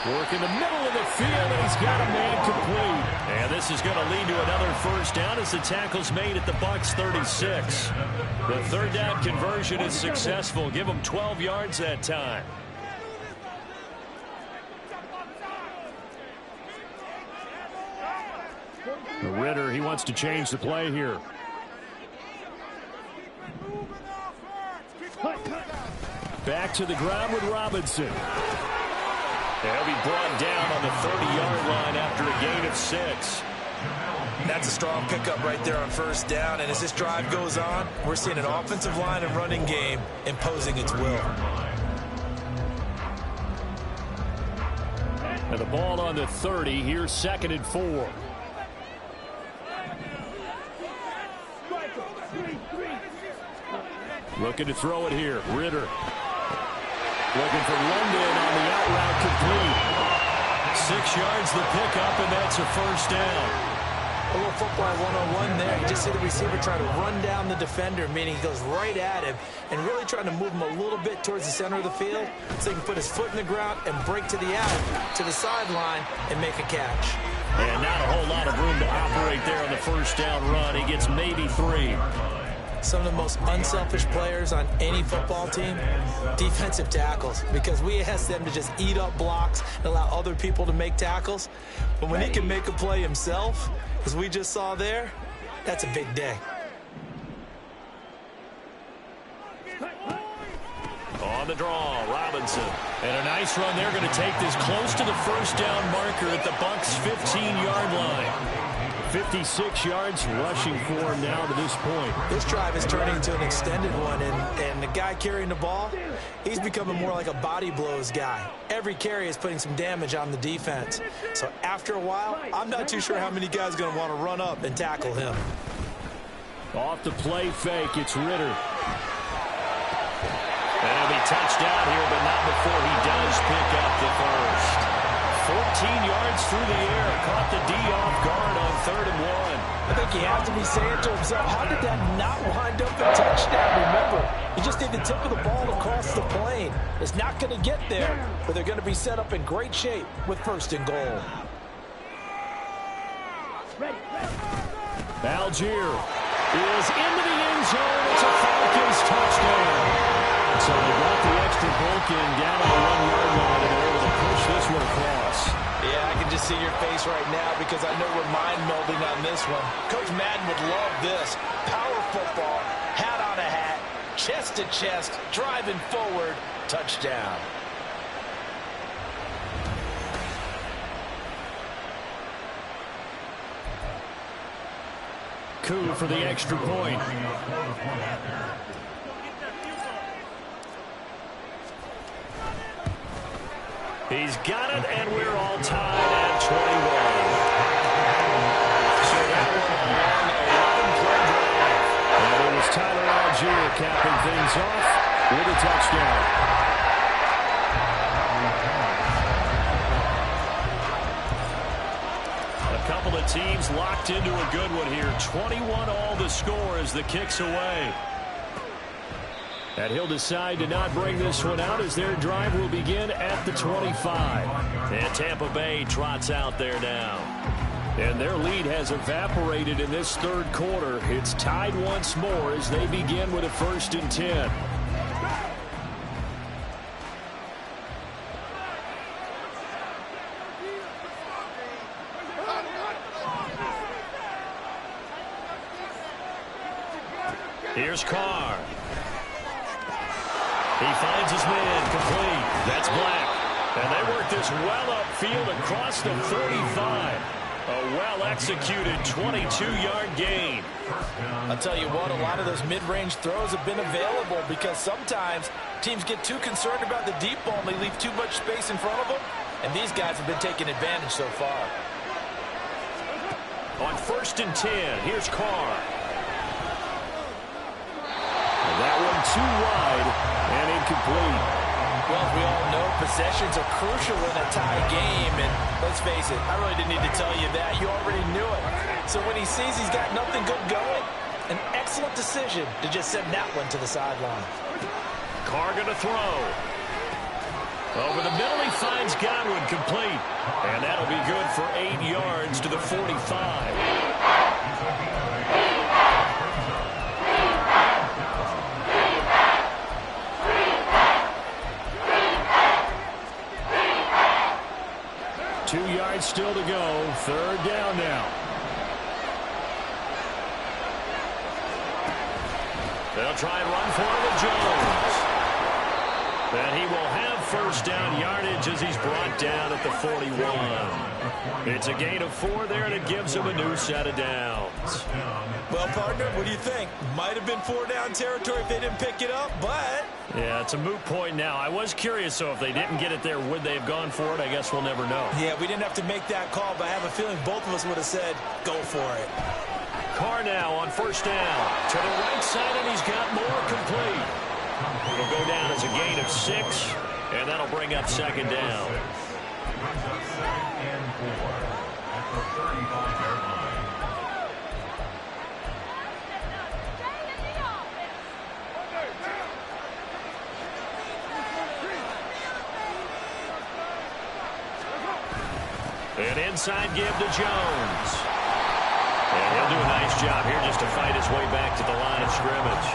Work in the middle of the field, and he's got a man complete. And this is going to lead to another first down as the tackle's made at the Bucs 36. The 3rd down conversion is successful. Give them 12 yards that time. Ritter, he wants to change the play here. Back to the ground with Robinson. He'll be brought down on the 30-yard line after a gain of 6. That's a strong pickup right there on first down, and as this drive goes on, we're seeing an offensive line and running game imposing its will. And the ball on the 30. Here's 2nd and 4. Looking to throw it here. Ritter. Looking for London on the out route complete. 6 yards the pickup, and that's a first down. A little football 101 there. You just see the receiver try to run down the defender, meaning he goes right at him and really trying to move him a little bit towards the center of the field so he can put his foot in the ground and break to the out, to the sideline, and make a catch. And not a whole lot of room to operate there on the first down run. He gets maybe 3. Some of the most unselfish players on any football team, defensive tackles, because we ask them to just eat up blocks and allow other people to make tackles. But when he can make a play himself, as we just saw there, that's a big day. On the draw, Robinson. And a nice run there, going to take this close to the first down marker at the Bucs' 15-yard line. 56 yards rushing for him now to this point. This drive is turning into an extended one, and the guy carrying the ball, he's becoming more like a body blows guy. Every carry is putting some damage on the defense. So after a while, I'm not too sure how many guys are going to want to run up and tackle him. Off the play fake, it's Ritter. And he'll be touched out here, but not before he does pick up the first. 14 yards through the air, caught the D off guard on 3rd and 1. I think he has to be saying to himself, how did that not wind up a touchdown? Remember, you just need the tip of the ball across the plane. It's not going to get there, but they're going to be set up in great shape with 1st and goal. Algier is into the end zone. It's a Falcons touchdown. So they brought the extra bulk in down on the 1-yard line, and they're able to push this one across. Yeah, I can just see your face right now because I know we're mind melding on this one. Coach Madden would love this. Power football, hat on a hat, chest to chest, driving forward, touchdown. Coup for the extra point. He's got it, and we're all tied at 21. So that one, 11-play drive. And it was Tyler Algier capping things off with a touchdown. A couple of teams locked into a good one here. 21 all the score as the kick's away. And he'll decide to not bring this one out as their drive will begin at the 25. And Tampa Bay trots out there now. And their lead has evaporated in this 3rd quarter. It's tied once more as they begin with a 1st and 10. Here's Carr. He finds his man complete. That's Black. And they work this well upfield across the 45. A well-executed 22-yard gain. I'll tell you what, a lot of those mid-range throws have been available because sometimes teams get too concerned about the deep ball and they leave too much space in front of them. And these guys have been taking advantage so far. On 1st and 10, here's Carr. That one too wide and incomplete. Well, as we all know, possessions are crucial in a tie game. And let's face it, I really didn't need to tell you that. You already knew it. So when he sees he's got nothing good going, an excellent decision to just send that one to the sideline. Carr going to throw. Over the middle, he finds Godwin complete. And that'll be good for 8 yards to the 45. 2 yards still to go. 3rd down now. They'll try and run for it with Jones. And he will have 1st down yardage as he's brought down at the 41. It's a gain of 4 there, and it gives him a new set of downs. Well, partner, what do you think? Might have been 4-down territory if they didn't pick it up, but... Yeah, it's a moot point now. I was curious, so if they didn't get it there, would they have gone for it? I guess we'll never know. Yeah, we didn't have to make that call, but I have a feeling both of us would have said, go for it. Carr now on 1st down. To the right side, and he's got more complete. It'll go down as a gain of 6, and that'll bring up 2nd down. Inside give to Jones. And he'll do a nice job here just to fight his way back to the line of scrimmage.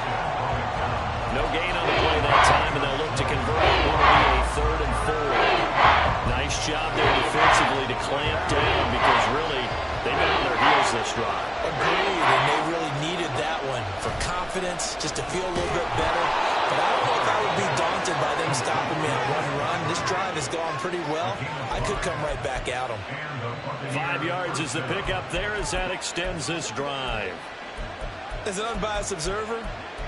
No gain on the play that time, and they'll look to convert it. Will be a 3rd and 4. Nice job there defensively to clamp down because really they've been on their heels this drive. Agreed, and they really needed that one for confidence, just to feel a little bit better. But I don't know if I would be daunted by them stopping me on one run. This drive has gone pretty well. I could come right back at them. 5 yards is the pickup there as that extends this drive. As an unbiased observer,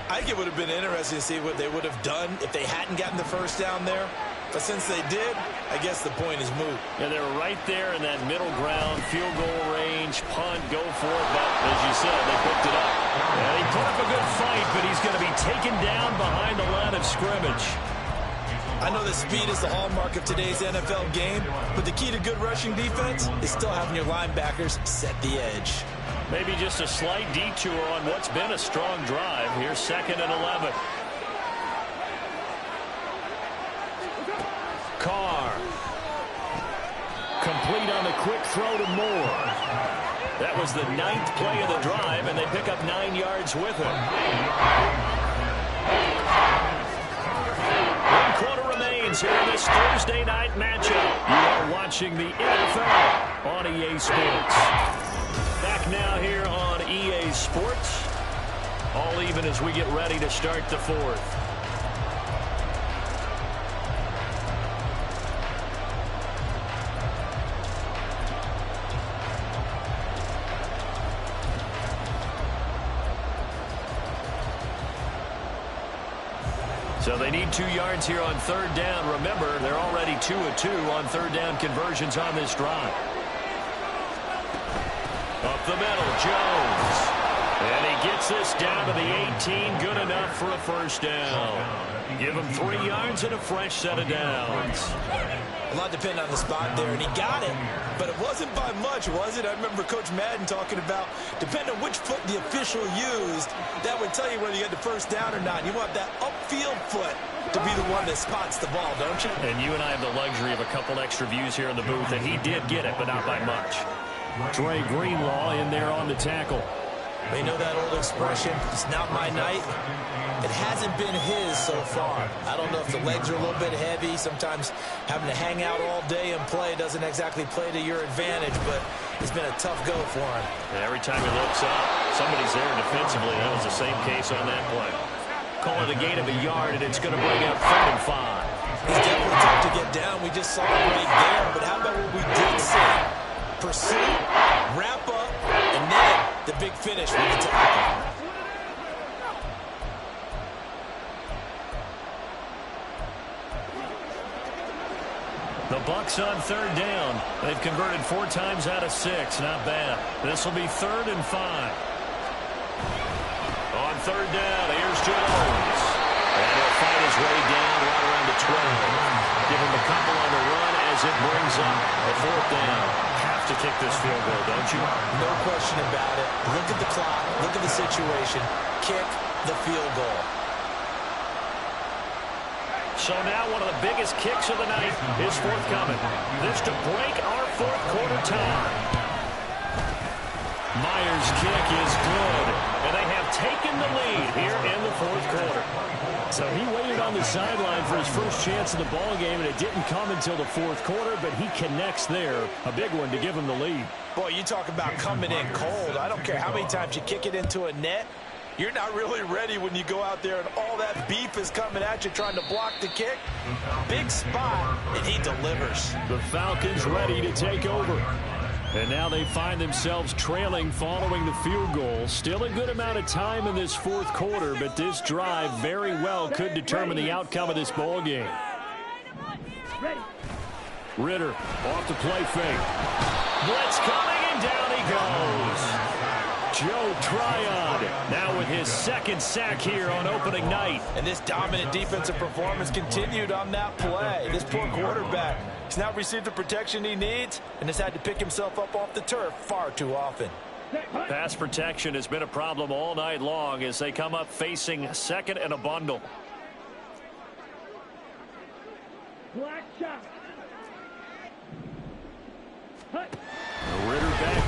I think it would have been interesting to see what they would have done if they hadn't gotten the first down there. But since they did, I guess the point is moot. Yeah, they were right there in that middle ground, field goal range, punt, go for it. But as you said, they picked it up. And he put up a good fight, but he's going to be taken down behind the line of scrimmage. I know that speed is the hallmark of today's NFL game, but the key to good rushing defense is still having your linebackers set the edge. Maybe just a slight detour on what's been a strong drive. Here's 2nd and 11. Carr. Complete on the quick throw to Moore. That was the 9th play of the drive, and they pick up 9 yards with it. 1 quarter remains here in this Thursday night matchup. You are watching the NFL on EA Sports. Back now here on EA Sports. All even as we get ready to start the 4th. So they need 2 yards here on 3rd down. Remember, they're already 2 of 2 on 3rd down conversions on this drive. Up the middle, Jones. And he gets this down to the 18. Good enough for a 1st down. Give him 3 yards and a fresh set of downs. A lot depended on the spot there, and he got it. But it wasn't by much, was it? I remember Coach Madden talking about, depending on which foot the official used, that would tell you whether you had the 1st down or not. You want that upfield foot to be the one that spots the ball, don't you? And you and I have the luxury of a couple extra views here in the booth, and he did get it, but not by much. Trey Greenlaw in there on the tackle. They know that old expression, it's not my night. It hasn't been his so far. I don't know if the legs are a little bit heavy. Sometimes having to hang out all day and play doesn't exactly play to your advantage, but it's been a tough go for him. And every time he looks up, somebody's there defensively. That was the same case on that play. Call it a gain of a yard, and it's going to bring up 3rd and 5. He's definitely tough to get down. We just saw it right there, but how about what we did see? Pursuit, wrap up, and then the big finish with the tackle. The Bucs on 3rd down. They've converted 4 times out of 6. Not bad. This will be 3rd and 5. On 3rd down, here's Jones. And he'll fight his way down right around the 12. Give him a couple on the run as it brings up a 4th down. Have to kick this field goal, don't you? No question about it. Look at the clock. Look at the situation. Kick the field goal. So now one of the biggest kicks of the night is forthcoming. This to break our 4th quarter tie. Myers' kick is good, and they have taken the lead here in the 4th quarter. So he waited on the sideline for his first chance in the ballgame, and it didn't come until the 4th quarter, but he connects there. A big one to give him the lead. Boy, you talk about coming in cold. I don't care how many times you kick it into a net. You're not really ready when you go out there and all that beef is coming at you trying to block the kick. Big spot, and he delivers. The Falcons ready to take over. And now they find themselves trailing following the field goal. Still a good amount of time in this 4th quarter, but this drive very well could determine the outcome of this ball game. Ritter off the play fake. Blitz coming, and down he goes. Joe Tryon now with his 2nd sack here on opening night. And this dominant defensive performance continued on that play. This poor quarterback has not received the protection he needs and has had to pick himself up off the turf far too often. Pass protection has been a problem all night long as they come up facing 2nd and a bundle. Black shot.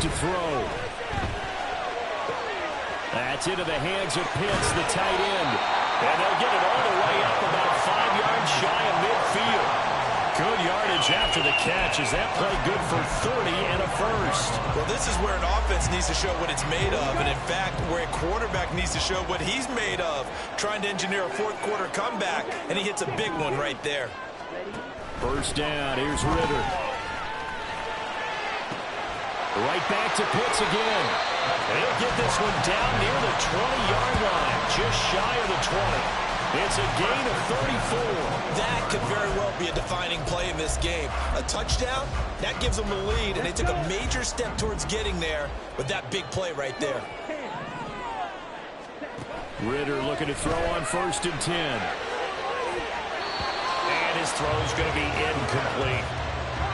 to throw. That's into the hands of Pitts, the tight end. And they'll get it all the way up about 5 yards shy of midfield. Good yardage after the catch. Is that play good for 30 and a first? Well, this is where an offense needs to show what it's made of. And, in fact, where a quarterback needs to show what he's made of. Trying to engineer a fourth-quarter comeback, and he hits a big one right there. First down. Here's Ritter. Right back to Pitts again. They'll get this one down near the 20-yard line, just shy of the 20. It's a gain of 34. That could very well be a defining play in this game. A touchdown, that gives them the lead, and they took a major step towards getting there with that big play right there. Ritter looking to throw on 1st and 10. And his throw's going to be incomplete.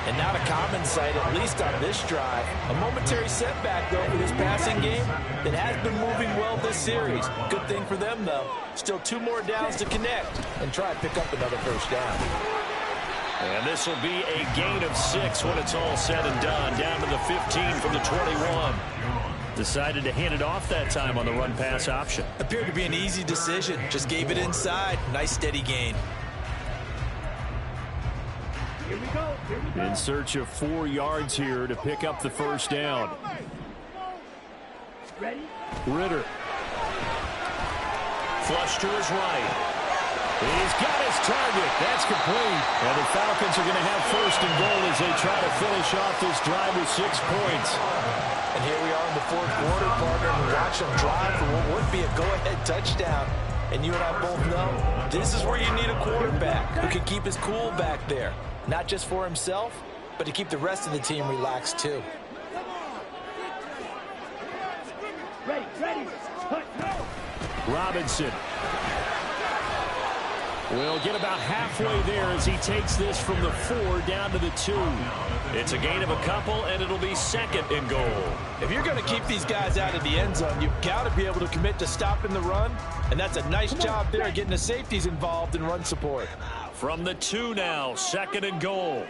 And not a common sight, at least on this drive. A momentary setback, though, for this passing game that has been moving well this series. Good thing for them, though. Still 2 more downs to connect and try to pick up another first down. And this will be a gain of 6 when it's all said and done. Down to the 15 from the 21. Decided to hand it off that time on the run-pass option. Appeared to be an easy decision. Just gave it inside. Nice steady gain. Here we go. In search of 4 yards here to pick up the first down. Ready? Ritter. Flush to his right. He's got his target. That's complete. And the Falcons are going to have 1st and goal as they try to finish off this drive with 6 points. And here we are in the 4th quarter, partner, and watch them drive for what would be a go-ahead touchdown. And you and I both know this is where you need a quarterback who can keep his cool back there. Not just for himself, but to keep the rest of the team relaxed too. Ready. Robinson will get about halfway there as he takes this from the 4 down to the 2. It's a gain of a couple, and it'll be 2nd and goal. If you're going to keep these guys out of the end zone, you've got to be able to commit to stopping the run, and that's a nice job there getting the safeties involved in run support. From the 2 now, 2nd and goal.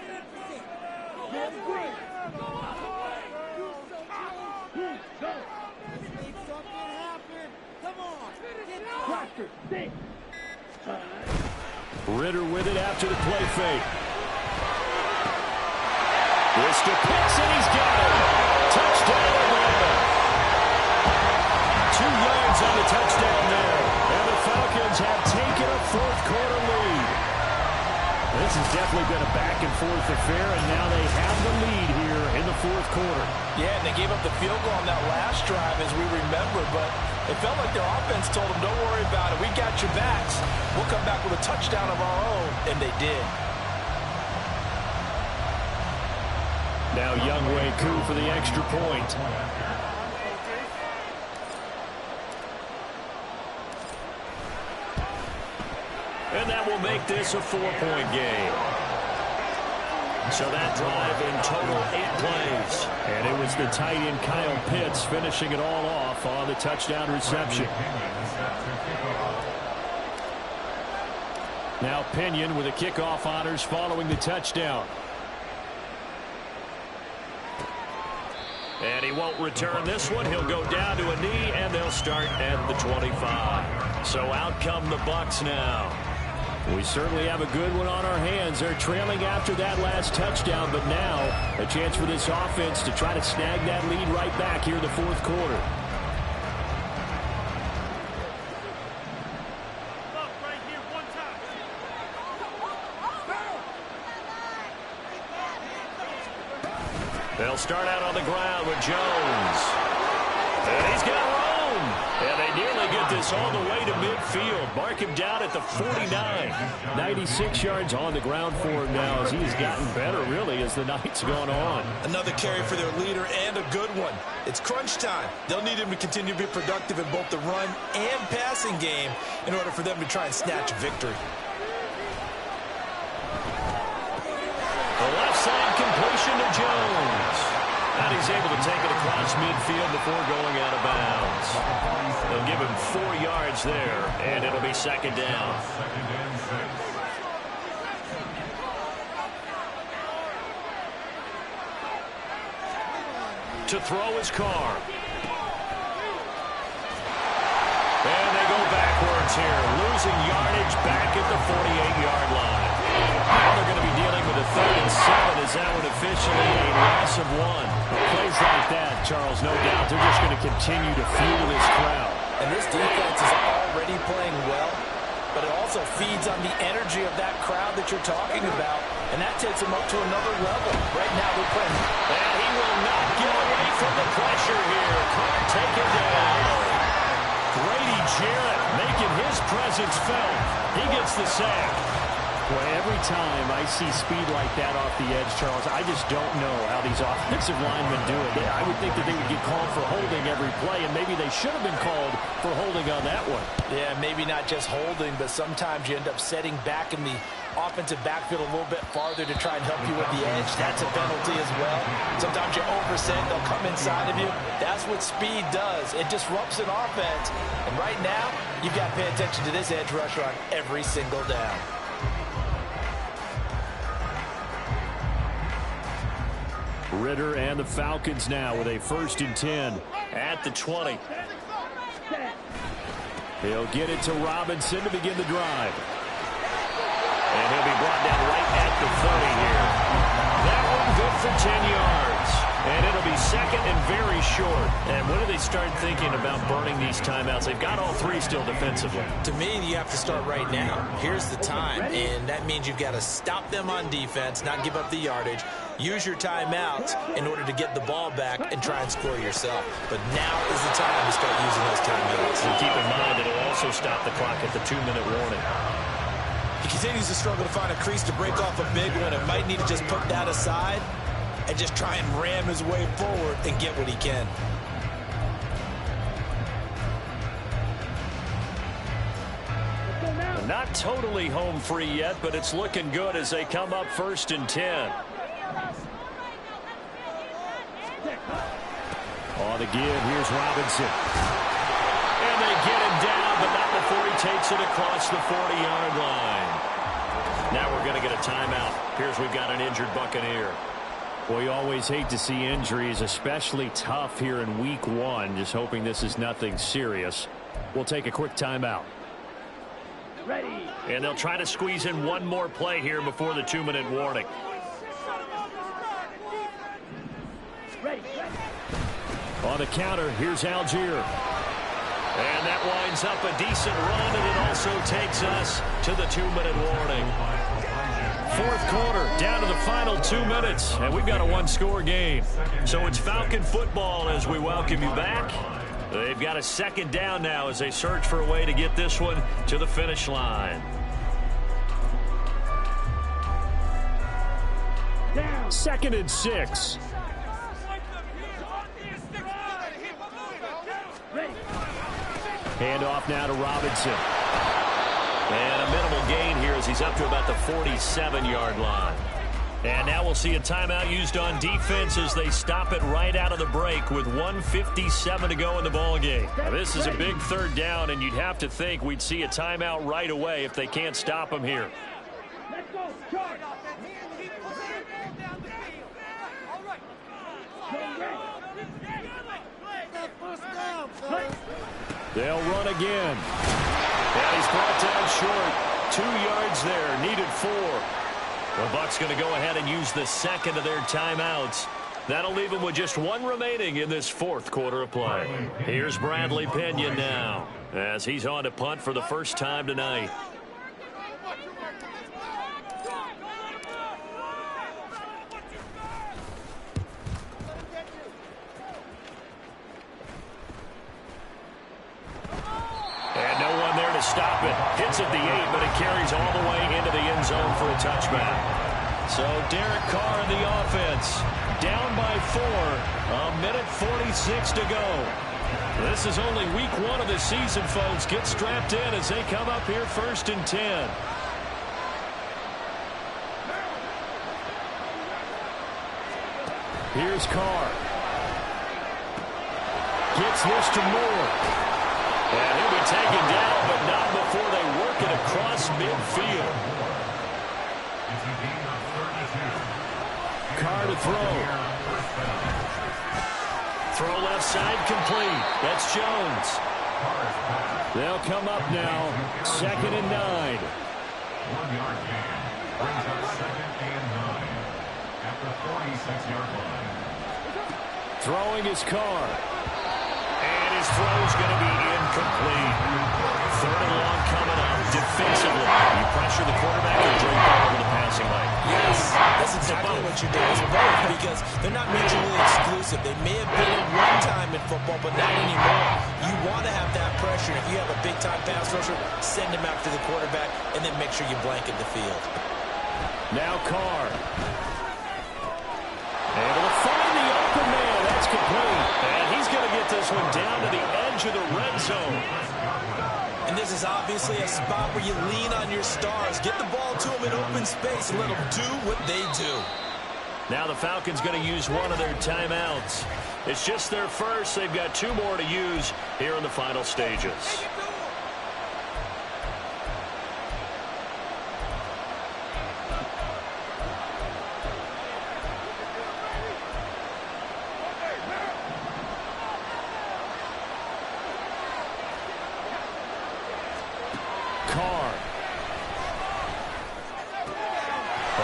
Ritter with it after the play fake. This to Pitts, and he's got it. Touchdown, Atlanta. 2 yards on the touchdown there. And the Falcons have taken a 4th quarter lead. This has definitely been a back-and-forth affair, and now they have the lead here in the 4th quarter. Yeah, and they gave up the field goal on that last drive, as we remember, but it felt like their offense told them, don't worry about it. We got your backs. We'll come back with a touchdown of our own, and they did. Now Younghoe Koo for the extra point. And that will make this a 4-point game. So that drive in total 8 plays. And it was the tight end Kyle Pitts finishing it all off on the touchdown reception. Now Pinion with the kickoff honors following the touchdown. And he won't return this one. He'll go down to a knee, and they'll start at the 25. So out come the Bucs now. We certainly have a good one on our hands. They're trailing after that last touchdown, but now a chance for this offense to try to snag that lead right back here in the 4th quarter. They'll start out on the ground with Jones. And he's got room. And they nearly get this all the way to midfield. Mark him down at the 49. 96 yards on the ground for him now as he's gotten better, really, as the night's gone on. Another carry for their leader and a good one. It's crunch time. They'll need him to continue to be productive in both the run and passing game in order for them to try and snatch a victory. The left side completion to Jones. And he's able to take it across midfield before going out of bounds. They'll give him 4 yards there, and it'll be 2nd down. To throw his car. And they go backwards here, losing yardage back at the 48-yard line. Now they're going to be dealing with a 3rd and 7 as that one officially a loss of 1. Plays like that, Charles, no doubt, they're just going to continue to fuel this crowd. And this defense is already playing well, but it also feeds on the energy of that crowd that you're talking about, and that takes them up to another level. Right now they're playing. And he will not get away from the pressure here. Carr taken down. Grady Jarrett making his presence felt. He gets the sack. Boy, every time I see speed like that off the edge, Charles, I just don't know how these offensive linemen do it. I would think that they would get called for holding every play, and maybe they should have been called for holding on that one. Yeah, maybe not just holding, but sometimes you end up setting back in the offensive backfield a little bit farther to try and help you with the edge. That's a penalty as well. Sometimes you overset, they'll come inside of you. That's what speed does. It disrupts an offense. And right now, you've got to pay attention to this edge rusher on every single down. Ritter and the Falcons now with a 1st and 10 at the 20. He'll get it to Robinson to begin the drive. And he'll be brought down right at the 30 here. That one good for 10 yards. And it'll be 2nd and very short. And when do they start thinking about burning these timeouts? They've got all 3 still defensively. To me, you have to start right now. Here's the time, and that means you've got to stop them on defense, not give up the yardage. Use your timeouts in order to get the ball back and try and score yourself. But now is the time to start using those timeouts. And keep in mind that it'll also stop the clock at the 2-minute warning. He continues to struggle to find a crease to break off a big one. It might need to just put that aside and just try and ram his way forward and get what he can. Not totally home free yet, but it's looking good as they come up 1st and 10. On the give, here's Robinson. And they get him down, but not before he takes it across the 40-yard line. Now we're going to get a timeout. Here's we've got an injured Buccaneer. Well, you always hate to see injuries, especially tough here in week 1. Just hoping this is nothing serious. We'll take a quick timeout. Ready. And they'll try to squeeze in one more play here before the 2-minute warning. Ready. On the counter, here's Algier. And that winds up a decent run, and it also takes us to the 2-minute warning. 4th quarter, down to the final 2 minutes, and we've got a 1-score game. So it's Falcon football as we welcome you back. They've got a 2nd down now as they search for a way to get this one to the finish line. 2nd and 6. Handoff now to Robinson. And a minimal gain here as he's up to about the 47-yard line. And now we'll see a timeout used on defense as they stop it right out of the break with 1:57 to go in the ballgame. Now this is a big 3rd down, and you'd have to think we'd see a timeout right away if they can't stop him here. Let's go. Charge. They'll run again. And he's brought down short. 2 yards there, needed 4. The Bucs going to go ahead and use the 2nd of their timeouts. That'll leave them with just 1 remaining in this 4th quarter of play. Here's Bradley Pinion now as he's on to punt for the first time tonight. And no one there to stop it. Hits at the 8, but it carries all the way into the end zone for a touchback. So Derek Carr in the offense, down by 4, 1:46 to go. This is only week 1 of the season, folks. Get strapped in as they come up here 1st and 10. Here's Carr. Gets this to Moore. And he'll be taken down, but not before they work it across midfield. Carr to throw. Throw left side complete. That's Jones. They'll come up now. 2nd and 9. 1-yard gain. Brings up 2nd and 9. At the 46-yard line. Throwing his car. And his throw's going to be incomplete. 3rd and long coming up. Defensively, you pressure the quarterback and drape over the passing lane. Yes, that's exactly what you do. It's both, because they're not mutually exclusive. They may have been in one time in football, but not anymore. You want to have that pressure. If you have a big-time pass rusher, send him out to the quarterback, and then make sure you blanket the field. Now Carr. Able to find the open man. That's complete. And he's going to get this one down to the edge of the red zone. And this is obviously a spot where you lean on your stars. Get the ball to them in open space and let them do what they do. Now the Falcons going to use one of their timeouts. It's just their first. They've got 2 more to use here in the final stages.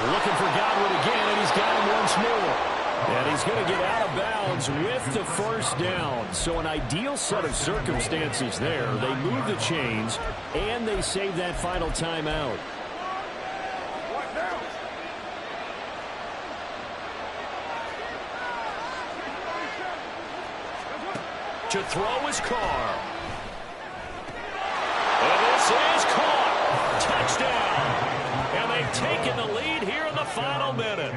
Looking for Godwin again, and he's got him once more. And he's going to get out of bounds with the first down. So an ideal set of circumstances there. They move the chains, and they save that final timeout. To throw his car. And this is caught. Touchdown. And they've taken the lead here in the final minute.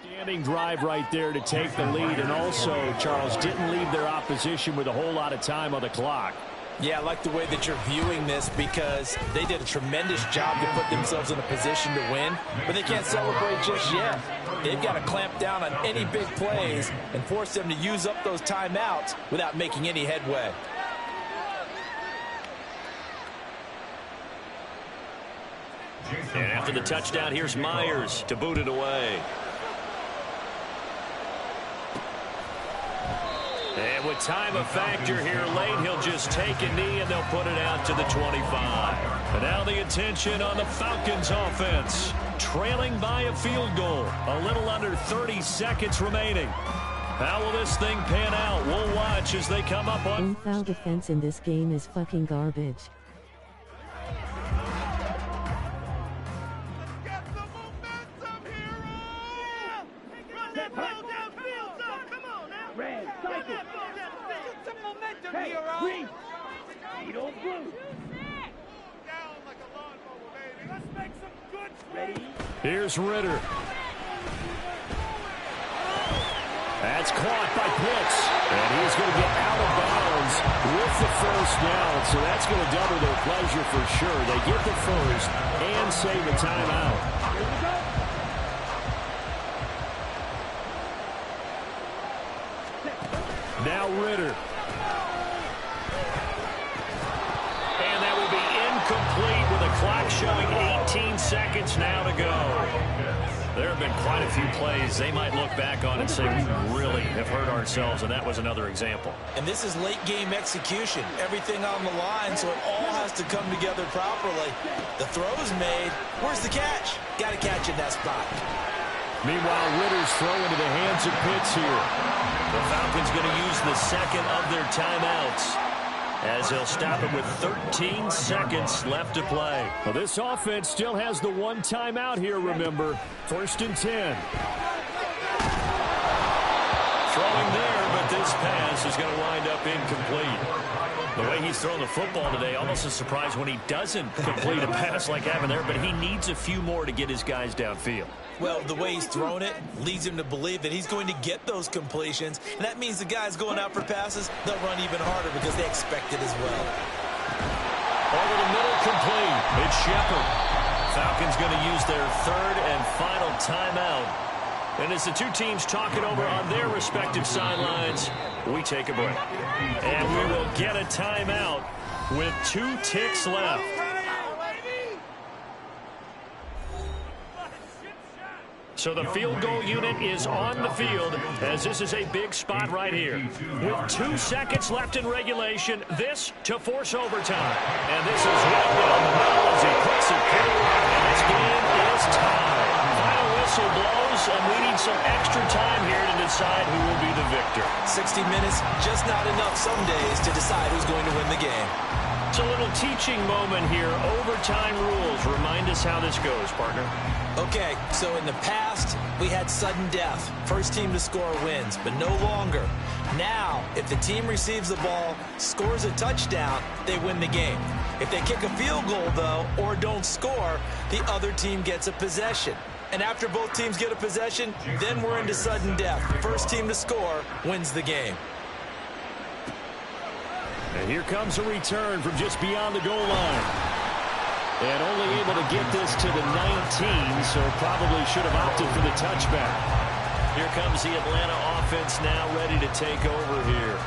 Standing drive right there to take the lead. And also, Charles, didn't leave their opposition with a whole lot of time on the clock. Yeah, I like the way that you're viewing this, because they did a tremendous job to put themselves in a position to win, but they can't celebrate just yet. They've got to clamp down on any big plays and force them to use up those timeouts without making any headway. And after the touchdown, here's Myers to boot it away. And with time a factor here late, he'll just take a knee and they'll put it out to the 25. And now the attention on the Falcons offense. Trailing by a field goal. A little under 30 seconds remaining. How will this thing pan out? We'll watch as they come up on... Foul defense in this game is fucking garbage. Here's Ritter. That's caught by Pitts. And he's going to get out of bounds with the first down. So that's going to double their pleasure for sure. They get the first and save a timeout. Now Ritter. And that will be incomplete with the clock showing 18 seconds now to go. There have been quite a few plays they might look back on and say, we really have hurt ourselves, and that was another example. And this is late game execution. Everything on the line, so it all has to come together properly. The throw's made. Where's the catch? Got to catch in that spot. Meanwhile, Ritter's throw into the hands of Pitts here. The Falcons going to use the second of their timeouts, as they'll stop it with 13 seconds left to play. Well, this offense still has the one timeout here, remember. 1st and 10. Throwing there, but this pass is going to wind up incomplete. The way he's thrown the football today, almost a surprise when he doesn't complete a pass like having there, but he needs a few more to get his guys downfield. Well, the way he's thrown it leads him to believe that he's going to get those completions. And that means the guys going out for passes, they'll run even harder because they expect it as well. Over the middle, complete. It's Shepard. Falcons going to use their third and final timeout And as the two teams talk it over on their respective sidelines, we take a break. And we will get a timeout with 2 ticks left. So the field goal unit is on the field as this is a big spot right here. With 2 seconds left in regulation, this to force overtime. And this is right down the middle as he puts it through. And this game is tied. Final whistle blows, and we need some extra time here to decide who will be the victor. 60 minutes, just not enough some days to decide who's going to win the game. It's a little teaching moment here. Overtime rules. Remind us how this goes, partner. Okay, so in the past, we had sudden death. First team to score wins, but no longer. Now, if the team receives the ball, scores a touchdown, they win the game. If they kick a field goal, though, or don't score, the other team gets a possession. And after both teams get a possession, then we're into sudden death. First team to score wins the game. And here comes a return from just beyond the goal line. And only able to get this to the 19, so probably should have opted for the touchback. Here comes the Atlanta offense now ready to take over here.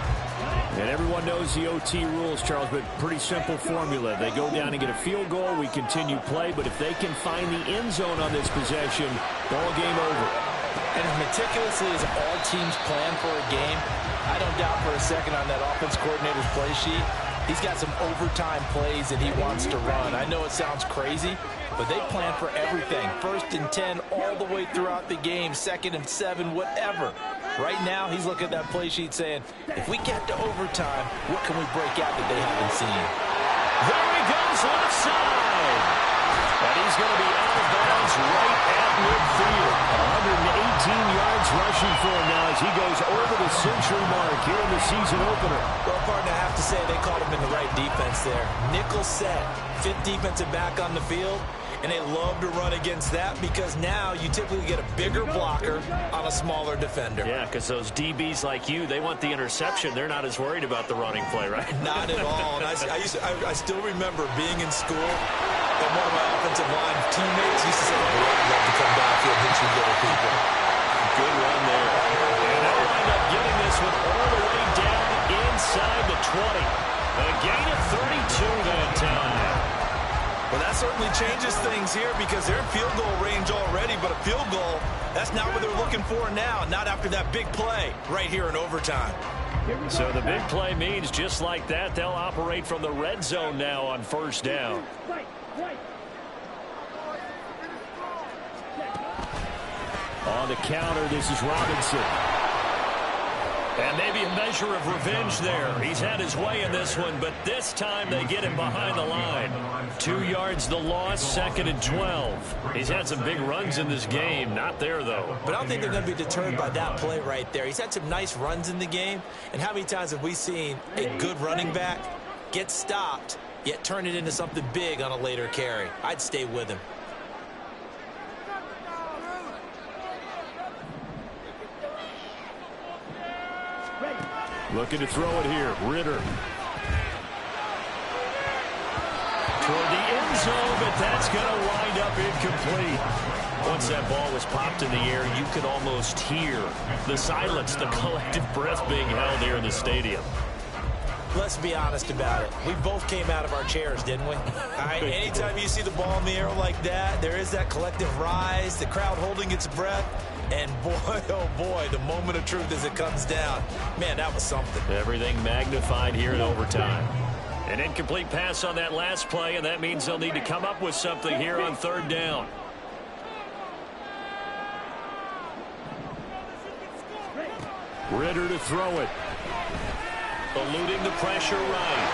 And everyone knows the OT rules, Charles, but pretty simple formula. They go down and get a field goal, we continue play, but if they can find the end zone on this possession, ball game over. And as meticulously as all teams plan for a game, I don't doubt for a second on that offense coordinator's play sheet, he's got some overtime plays that he wants to run. I know it sounds crazy, but they plan for everything. 1st and 10 all the way throughout the game, 2nd and 7, whatever. Right now, he's looking at that play sheet saying, if we get to overtime, what can we break out that they haven't seen? There he goes, left side. And he's going to be out of bounds right at midfield. 118 yards rushing for him now as he goes over the century mark here in the season opener. Well, partner, I have to say they called him in the right defense there. Nickel set, 5th defensive back on the field, and they love to run against that because now you typically get a bigger blocker on a smaller defender. Yeah, because those DBs like you, they want the interception. They're not as worried about the running play, right? Not at all. And I still remember being in school, and one of my offensive line teammates used to say, oh, I'd love to come back here and hit you little people. Good run there. And they'll wind up getting this one all the way down inside the 20. A gain of 32 that time. Well, that certainly changes things here because they're in field goal range already, but a field goal, that's not what they're looking for now, not after that big play right here in overtime. So the big play means just like that, they'll operate from the red zone now on 1st down. On the counter, this is Robinson. And maybe a measure of revenge there. He's had his way in this one, but this time they get him behind the line. 2 yards the loss, 2nd and 12. He's had some big runs in this game. Not there, though. But I don't think they're going to be deterred by that play right there. He's had some nice runs in the game. And how many times have we seen a good running back get stopped, yet turn it into something big on a later carry? I'd stay with him. Looking to throw it here. Ritter. Toward the end zone, but that's going to wind up incomplete. Once that ball was popped in the air, you could almost hear the silence, the collective breath being held here in the stadium. Let's be honest about it. We both came out of our chairs, didn't we? All right, anytime you see the ball in the air like that, there is that collective rise, the crowd holding its breath. And boy, oh boy, the moment of truth as it comes down. Man, that was something. Everything magnified here in overtime. An incomplete pass on that last play, and that means they'll need to come up with something here on 3rd down. Ritter to throw it. Eluding the pressure right.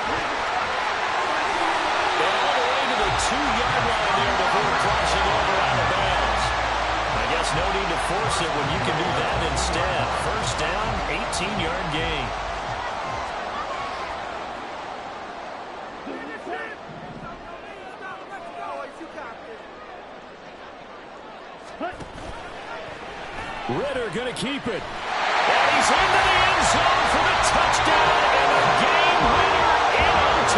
And all the way to the 2-yard line there before crossing over out of bounds. I guess no need to force it when you can do that instead. 1st down, 18-yard gain. Ritter going to keep it. And he's into the end zone for the touchdown and a game winner in OT.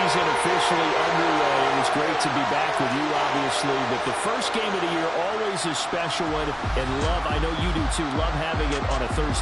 season officially underway. It was great to be back with you, obviously, but the first game of the year always a special one, and I know you do too, love having it on a Thursday.